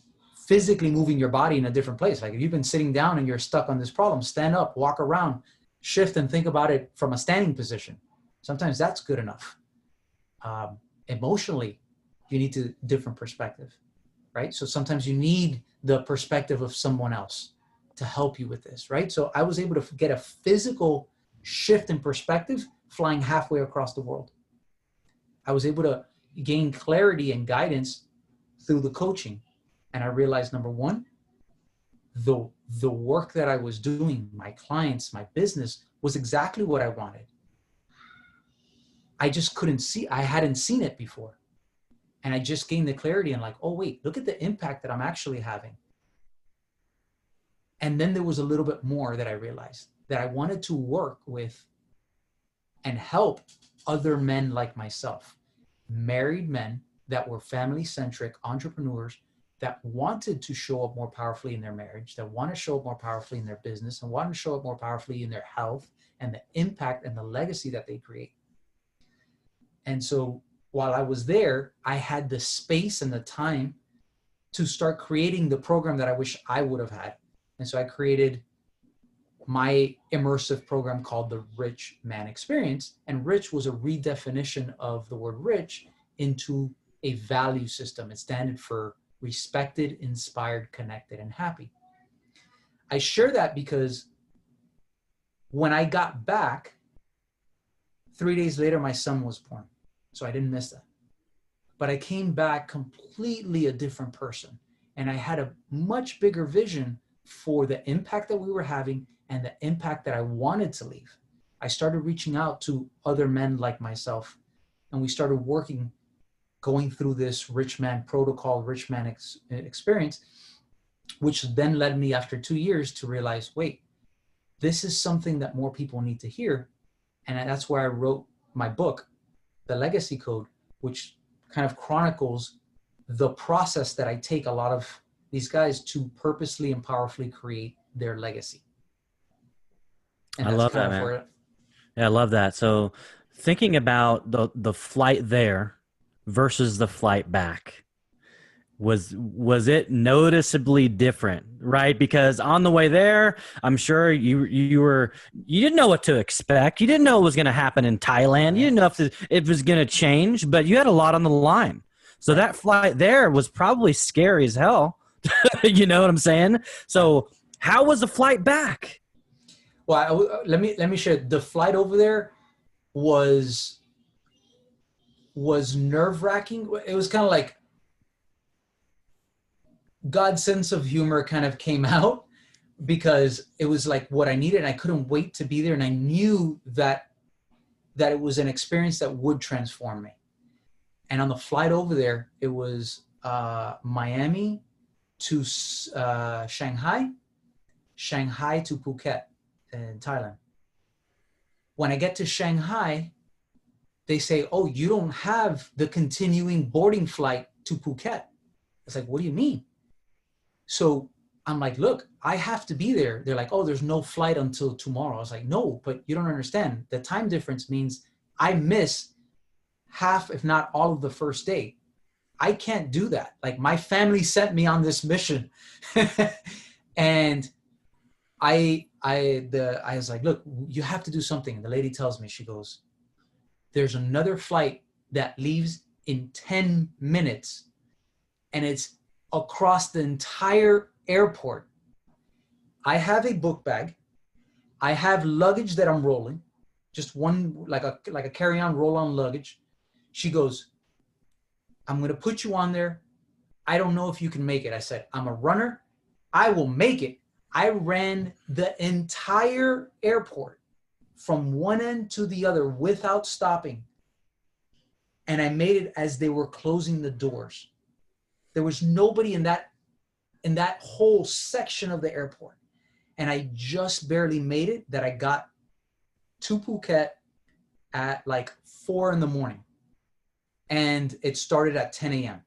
physically moving your body in a different place. Like if you've been sitting down and you're stuck on this problem, stand up, walk around, shift and think about it from a standing position. Sometimes that's good enough. Emotionally, you need to different perspective, right? So sometimes you need the perspective of someone else to help you with this, right? So I was able to get a physical shift in perspective flying halfway across the world. I was able to gain clarity and guidance through the coaching. And I realized, number one, the work that I was doing, my clients, my business, was exactly what I wanted. I just couldn't see, I hadn't seen it before. And I just gained the clarity and like, oh wait, look at the impact that I'm actually having. And then there was a little bit more that I realized, that I wanted to work with and help other men like myself, married men that were family-centric entrepreneurs that wanted to show up more powerfully in their marriage, that want to show up more powerfully in their business, and want to show up more powerfully in their health and the impact and the legacy that they create. And so while I was there, I had the space and the time to start creating the program that I wish I would have had. And so I created my immersive program called the Rich Man Experience. And rich was a redefinition of the word rich into a value system. It stands for respected, inspired, connected, and happy. I share that because when I got back, 3 days later, my son was born. So I didn't miss that. But I came back completely a different person. And I had a much bigger vision for the impact that we were having and the impact that I wanted to leave. I started reaching out to other men like myself, and we started working, going through this rich man protocol, rich man experience, which then led me after 2 years to realize, wait, this is something that more people need to hear. And that's where I wrote my book, The Legacy Code, which kind of chronicles the process that I take a lot of these guys to purposely and powerfully create their legacy. And I love that, man. Yeah, I love that. So thinking about the flight there versus the flight back, was it noticeably different, right? Because on the way there, I'm sure you didn't know what to expect. You didn't know what was going to happen in Thailand. You didn't know if it was going to change, but you had a lot on the line. So that flight there was probably scary as hell. You know what I'm saying? So how was the flight back? Well, let me share. The flight over there was nerve-wracking. It was kind of like God's sense of humor kind of came out, because it was like what I needed, and I couldn't wait to be there. And I knew that it was an experience that would transform me. And on the flight over there, it was Miami to Shanghai to Phuket in Thailand. When I get to Shanghai, they say, oh, you don't have the continuing boarding flight to Phuket. It's like, what do you mean? So I'm like, look, I have to be there. They're like, oh, there's no flight until tomorrow. I was like, no, but you don't understand. The time difference means I miss half, if not all of the first day. I can't do that. Like, my family sent me on this mission. And I was like, look, you have to do something. And the lady tells me, she goes, there's another flight that leaves in 10 minutes. And it's across the entire airport. I have a book bag. I have luggage that I'm rolling, just one, like a carry-on, roll-on luggage. She goes, I'm going to put you on there. I don't know if you can make it. I said, I'm a runner. I will make it. I ran the entire airport from one end to the other without stopping. And I made it as they were closing the doors. There was nobody in that in that whole section of the airport. And I just barely made it that I got to Phuket at like 4 a.m. And it started at 10 a.m.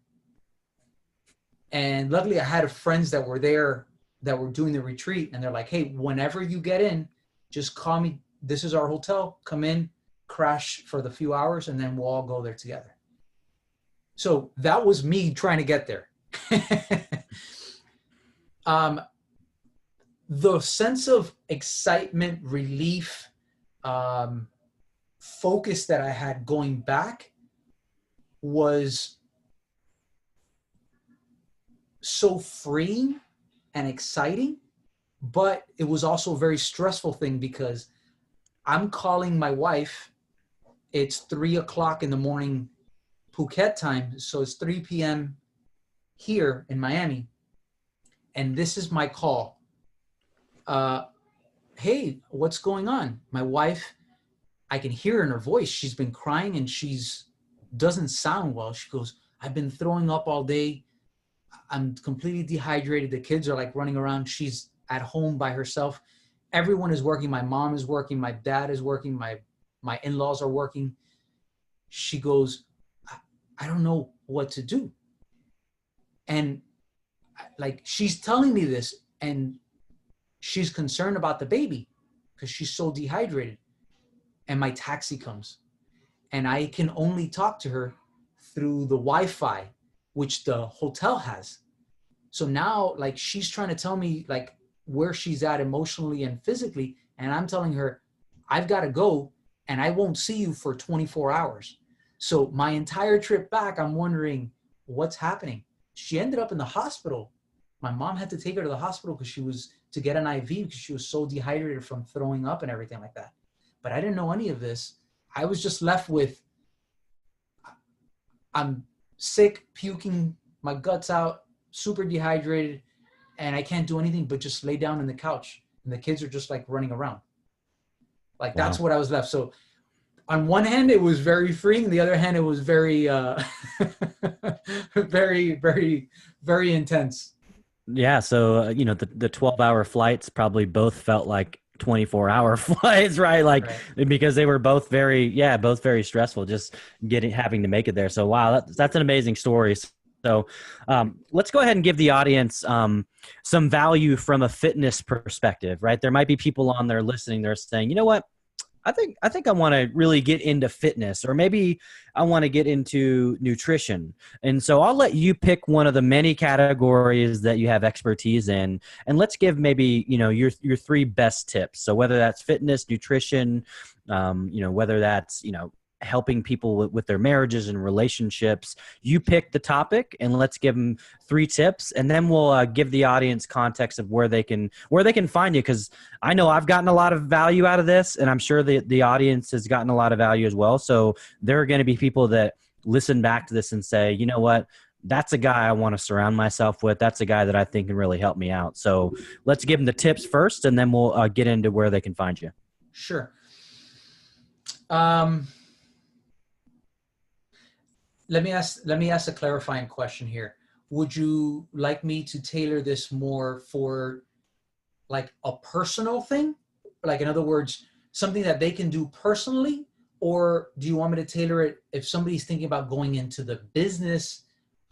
And luckily I had friends that were there that were doing the retreat. And they're like, hey, whenever you get in, just call me. This is our hotel. Come in, crash for the few hours, and then we'll all go there together. So that was me trying to get there. The sense of excitement, relief, focus that I had going back was so freeing and exciting, but it was also a very stressful thing because I'm calling my wife. It's 3 o'clock in the morning Phuket time, so it's 3 p.m. here in Miami, and this is my call. Hey, what's going on? My wife, I can hear in her voice, she's been crying and she's doesn't sound well. She goes, I've been throwing up all day. I'm completely dehydrated. The kids are like running around. She's at home by herself. Everyone is working. My mom is working. My dad is working. My in-laws are working. She goes, I don't know what to do. And like, she's telling me this and she's concerned about the baby because she's so dehydrated. And my taxi comes and I can only talk to her through the Wi-Fi, which the hotel has. So now like she's trying to tell me like where she's at emotionally and physically. And I'm telling her, I've got to go and I won't see you for 24 hours. So my entire trip back, I'm wondering what's happening. She ended up in the hospital. My mom had to take her to the hospital because she was to get an IV because she was so dehydrated from throwing up and everything like that. But I didn't know any of this. I was just left with, I'm sick, puking, my guts out, super dehydrated, and I can't do anything but just lay down on the couch. And the kids are just like running around. Like that's what I was left. So on one hand, it was very freeing. The other hand, it was very, very, very, very intense. Yeah. So, the 12-hour flights probably both felt like 24-hour flights, right? Like, right. Because they were both both very stressful, just having to make it there. So, wow, that's an amazing story. So let's go ahead and give the audience some value from a fitness perspective, right? There might be people on there listening. They're saying, you know what? I think I want to really get into fitness, or maybe I want to get into nutrition. And so I'll let you pick one of the many categories that you have expertise in, and let's give maybe, your three best tips. So whether that's fitness, nutrition, whether that's, helping people with their marriages and relationships, you pick the topic and let's give them three tips. And then we'll give the audience context of where they can find you. Cause I know I've gotten a lot of value out of this, and I'm sure the audience has gotten a lot of value as well. So there are going to be people that listen back to this and say, you know what, that's a guy I want to surround myself with. That's a guy that I think can really help me out. So let's give them the tips first, and then we'll get into where they can find you. Sure. Let me ask a clarifying question here. Would you like me to tailor this more for like a personal thing? Like, in other words, something that they can do personally? Or do you want me to tailor it if somebody's thinking about going into the business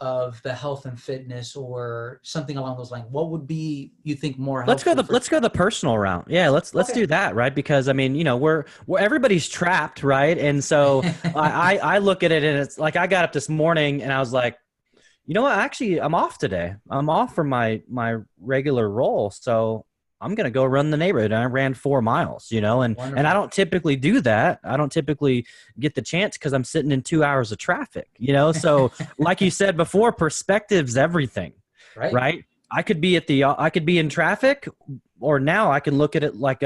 of the health and fitness or something along those lines? What would be, you think, more helpful? Let's go the personal route. Yeah, let's do that, right? Because I mean, we're everybody's trapped, right? And so I look at it and it's like I got up this morning and I was like, you know what? Actually, I'm off today. I'm off from my regular role, so I'm going to go run the neighborhood. And I ran 4 miles, and I don't typically do that. I don't typically get the chance because I'm sitting in 2 hours of traffic, So like you said before, perspective's everything, right? I could be in traffic, or now I can look at it like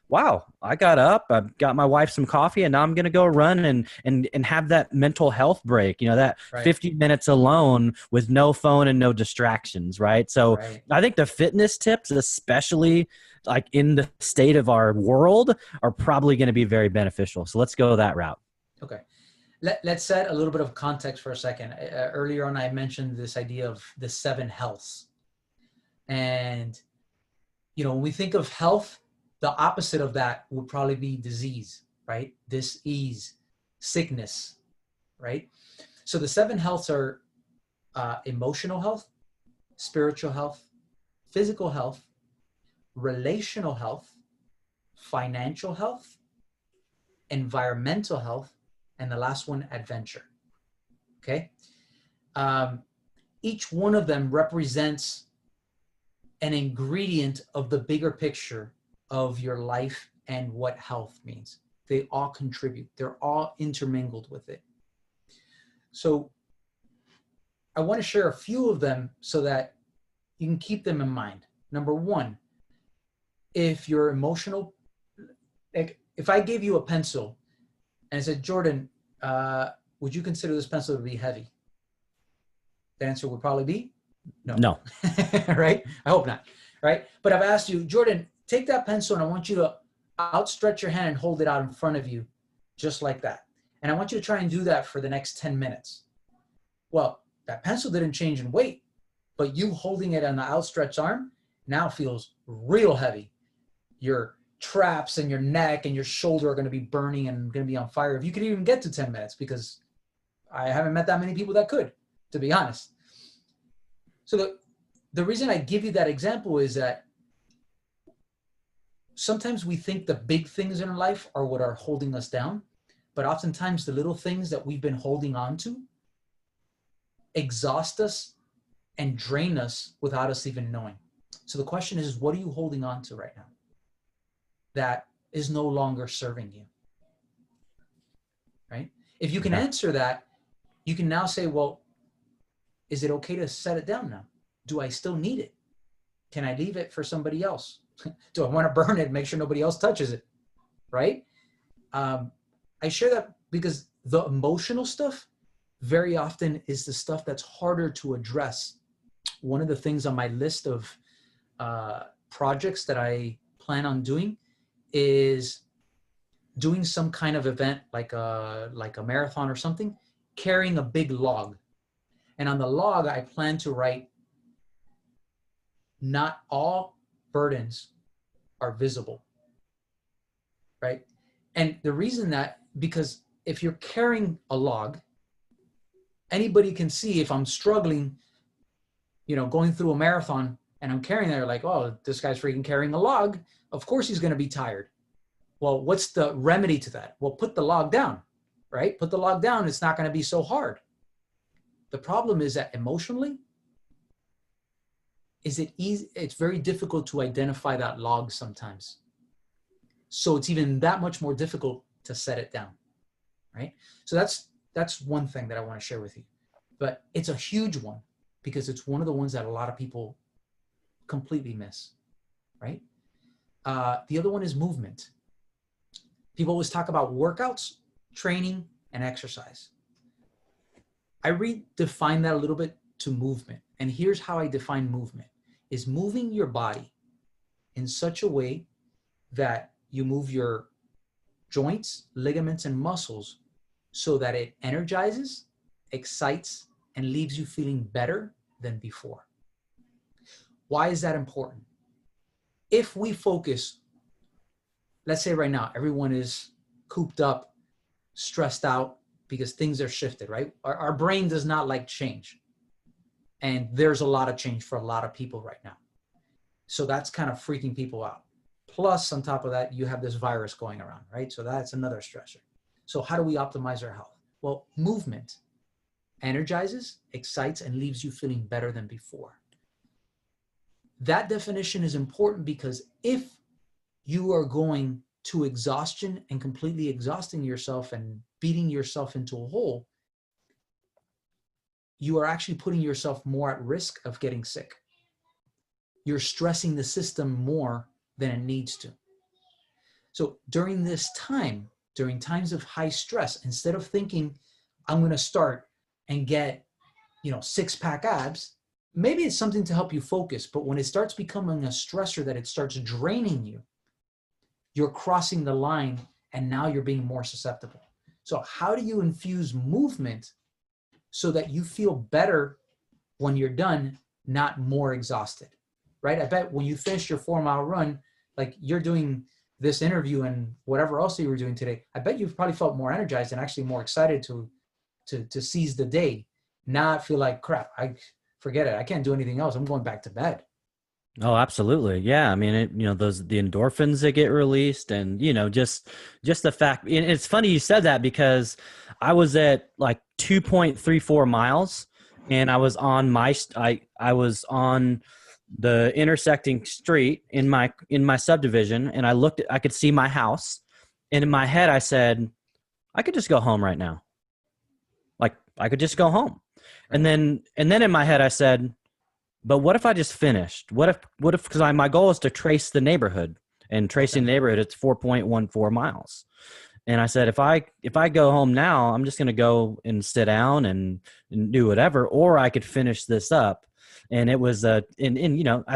wow, I got up, I got my wife some coffee, and now I'm going to go run and have that mental health break, that 50 minutes alone with no phone and no distractions. Right. So I think the fitness tips, especially like in the state of our world, are probably going to be very beneficial. So let's go that route. Okay. Let's set a little bit of context for a second. Earlier on, I mentioned this idea of the 7 healths. And, when we think of health, the opposite of that would probably be disease, right? Dis-ease, sickness, right? So the 7 healths are emotional health, spiritual health, physical health, relational health, financial health, environmental health, and the last one, adventure. Okay? Each one of them represents an ingredient of the bigger picture of your life and what health means. They all contribute. They're all intermingled with it. So I want to share a few of them so that you can keep them in mind. Number one, if you're emotional, like if I gave you a pencil and I said, Jordan, would you consider this pencil to be heavy? The answer would probably be no. Right? I hope not. Right? But I've asked you, Jordan, take that pencil and I want you to outstretch your hand and hold it out in front of you just like that. And I want you to try and do that for the next 10 minutes. Well, that pencil didn't change in weight, but you holding it on the outstretched arm now feels real heavy. Your traps and your neck and your shoulder are going to be burning and going to be on fire if you could even get to 10 minutes, because I haven't met that many people that could, to be honest. So the reason I give you that example is that sometimes we think the big things in our life are what are holding us down, but oftentimes the little things that we've been holding on to exhaust us and drain us without us even knowing. So the question is, what are you holding on to right now that is no longer serving you? Right? If you can answer that, you can now say, well, is it okay to set it down now? Do I still need it? Can I leave it for somebody else? Do I want to burn it and make sure nobody else touches it? Right? I share that because the emotional stuff very often is the stuff that's harder to address. One of the things on my list of projects that I plan on doing is doing some kind of event like a marathon or something, carrying a big log. And on the log, I plan to write, not all burdens are visible, right? And the reason that, because if you're carrying a log, anybody can see if I'm struggling, going through a marathon and I'm carrying there, like, oh, this guy's freaking carrying a log. Of course he's going to be tired. Well, what's the remedy to that? Well, put the log down, right? Put the log down. It's not going to be so hard. The problem is that emotionally, it's very difficult to identify that log sometimes. So it's even that much more difficult to set it down, right? So that's one thing that I want to share with you. But it's a huge one because it's one of the ones that a lot of people completely miss, right? The other one is movement. People always talk about workouts, training, and exercise. I redefine that a little bit to movement. And here's how I define movement: is moving your body in such a way that you move your joints, ligaments, and muscles so that it energizes, excites, and leaves you feeling better than before. Why is that important? If we focus, let's say right now, everyone is cooped up, stressed out because things are shifted, right? Our brain does not like change. And there's a lot of change for a lot of people right now. So that's kind of freaking people out. Plus, on top of that, you have this virus going around, right? So that's another stressor. So how do we optimize our health? Well, movement energizes, excites, and leaves you feeling better than before. That definition is important because if you are going to exhaustion and completely exhausting yourself and beating yourself into a hole, you are actually putting yourself more at risk of getting sick. You're stressing the system more than it needs to. So during this time, during times of high stress, instead of thinking, I'm going to start and get, 6-pack abs, maybe it's something to help you focus. But when it starts becoming a stressor that it starts draining you, you're crossing the line and now you're being more susceptible. So how do you infuse movement so that you feel better when you're done, not more exhausted? right? I bet when you finish your 4-mile run, like you're doing this interview and whatever else you were doing today, I bet you've probably felt more energized and actually more excited to seize the day, not feel like crap. I forget it. I can't do anything else. I'm going back to bed. Oh, absolutely. Yeah. I mean, the endorphins that get released and, just the fact, and it's funny you said that because I was at like 2.34 miles and I was on I was on the intersecting street in my subdivision, and I could see my house, and in my head I said, I could just go home right now. Like I could just go home. Right. And then in my head I said, but what if I just finished? What if, because my goal is to trace the neighborhood, and tracing the neighborhood, it's 4.14 miles. And I said, if I go home now, I'm just going to go and sit down and do whatever, or I could finish this up. And it was I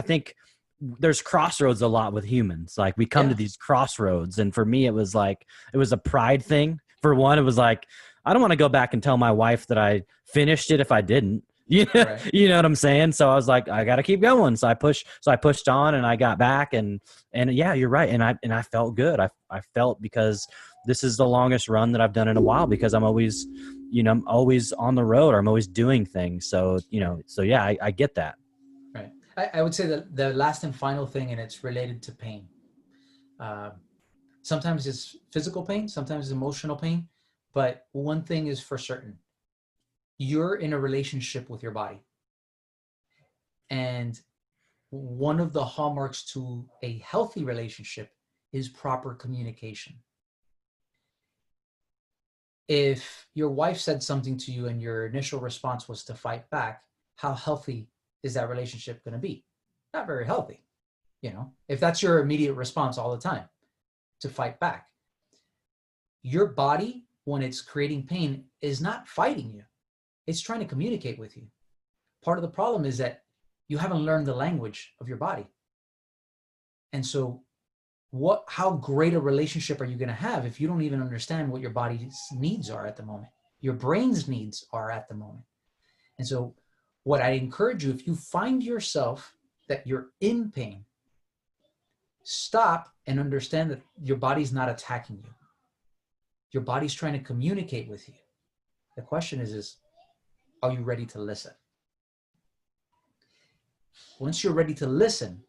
think there's crossroads a lot with humans. Like we come to these crossroads. And for me, it was a pride thing. For one, it was like, I don't want to go back and tell my wife that I finished it if I didn't. Right. You know what I'm saying? So I was like, I got to keep going. So I pushed on, and I got back, and yeah, you're right. And I felt good. I felt, because this is the longest run that I've done in a while, because I'm always, I'm always on the road, or I'm always doing things. So, so yeah, I get that. Right. I would say that the last and final thing, and it's related to pain. Sometimes it's physical pain, sometimes it's emotional pain, but one thing is for certain: you're in a relationship with your body. And one of the hallmarks to a healthy relationship is proper communication. If your wife said something to you and your initial response was to fight back, how healthy is that relationship going to be? Not very healthy. If that's your immediate response all the time, to fight back. Your body, when it's creating pain, is not fighting you. It's trying to communicate with you. Part of the problem is that you haven't learned the language of your body. And so how great a relationship are you going to have if you don't even understand what your body's needs are at the moment, your brain's needs are at the moment? And so what I encourage you, if you find yourself that you're in pain, stop and understand that your body's not attacking you. Your body's trying to communicate with you. The question is, are you ready to listen? Once you're ready to listen,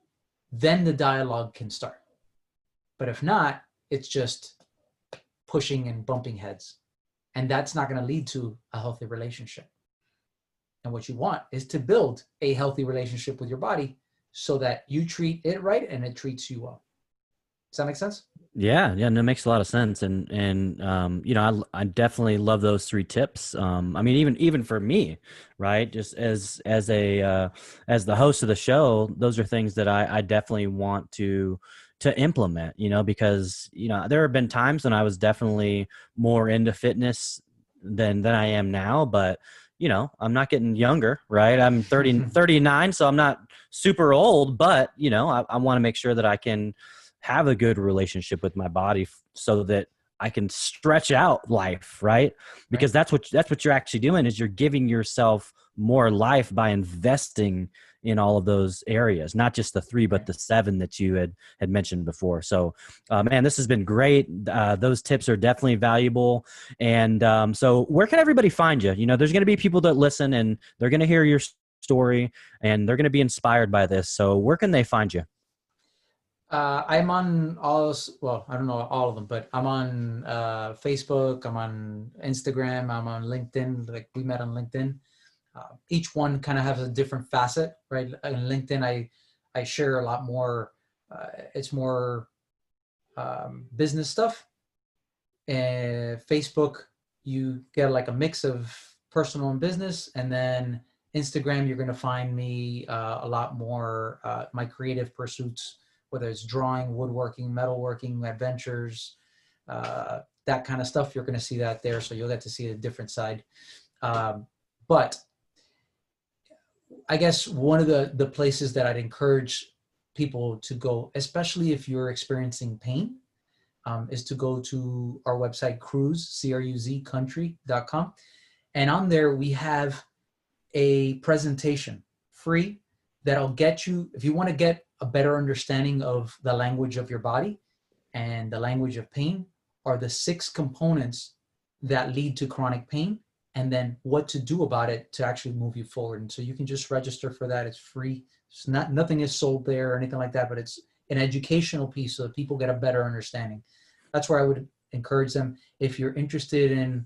then the dialogue can start. But if not, it's just pushing and bumping heads. And that's not going to lead to a healthy relationship. And what you want is to build a healthy relationship with your body so that you treat it right and it treats you well. Does that make sense? Yeah, no, it makes a lot of sense, and I definitely love those 3 tips. I mean, even for me, right? Just as the host of the show, those are things that I definitely want to implement. Because there have been times when I was definitely more into fitness than I am now, but I'm not getting younger, right? I'm 39, so I'm not super old, but I want to make sure that I can have a good relationship with my body so that I can stretch out life, right? Because that's what you're actually doing, is you're giving yourself more life by investing in all of those areas, not just the 3, but the 7 that you had mentioned before. So, man, this has been great. Those tips are definitely valuable. And so where can everybody find you? There's going to be people that listen, and they're going to hear your story, and they're going to be inspired by this. So where can they find you? I'm on I don't know all of them, but I'm on Facebook, I'm on Instagram, I'm on LinkedIn. Like we met on LinkedIn. Each one kind of has a different facet, right? On LinkedIn, I share a lot more. It's more business stuff. And Facebook, you get like a mix of personal and business. And then Instagram, you're going to find me a lot more my creative pursuits, whether it's drawing, woodworking, metalworking, adventures, that kind of stuff. You're going to see that there. So you'll get to see a different side. But I guess one of the places that I'd encourage people to go, especially if you're experiencing pain, is to go to our website, country.com. And on there, we have a presentation free that'll get you, if you want to get a better understanding of the language of your body and the language of pain, are the 6 components that lead to chronic pain, and then what to do about it to actually move you forward. And so you can just register for that. It's free. It's not, nothing is sold there or anything like that, but it's an educational piece so that people get a better understanding. That's where I would encourage them. If you're interested in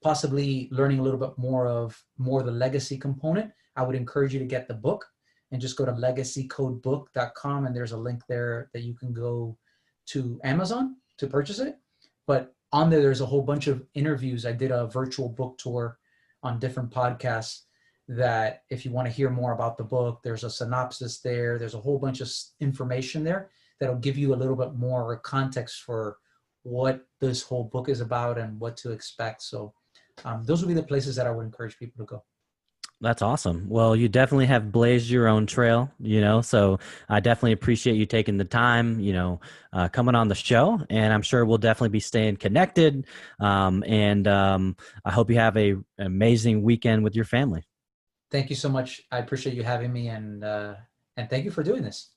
possibly learning a little bit more the legacy component, I would encourage you to get the book and just go to legacycodebook.com, and there's a link there that you can go to Amazon to purchase it. But on there's a whole bunch of interviews. I did a virtual book tour on different podcasts that if you want to hear more about the book, there's a synopsis there. There's a whole bunch of information there that'll give you a little bit more context for what this whole book is about and what to expect. So those would be the places that I would encourage people to go. That's awesome. Well, you definitely have blazed your own trail, so I definitely appreciate you taking the time, coming on the show, and I'm sure we'll definitely be staying connected. I hope you have an amazing weekend with your family. Thank you so much. I appreciate you having me, and thank you for doing this.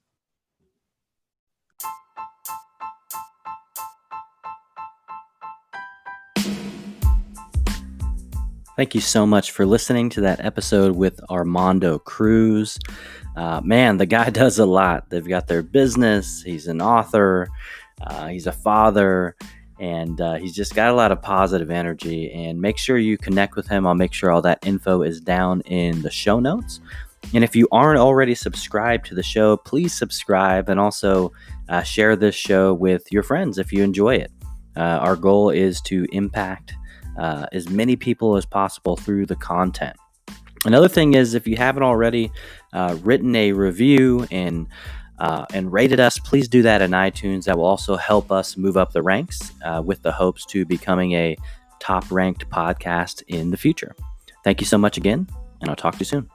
Thank you so much for listening to that episode with Armando Cruz. Man, the guy does a lot. They've got their business. He's an author. He's a father. And he's just got a lot of positive energy. And make sure you connect with him. I'll make sure all that info is down in the show notes. And if you aren't already subscribed to the show, please subscribe. And also share this show with your friends if you enjoy it. Our goal is to impact as many people as possible through the content. Another thing is, if you haven't already written a review and rated us, please do that in iTunes. That will also help us move up the ranks with the hopes to becoming a top-ranked podcast in the future. Thank you so much again, and I'll talk to you soon.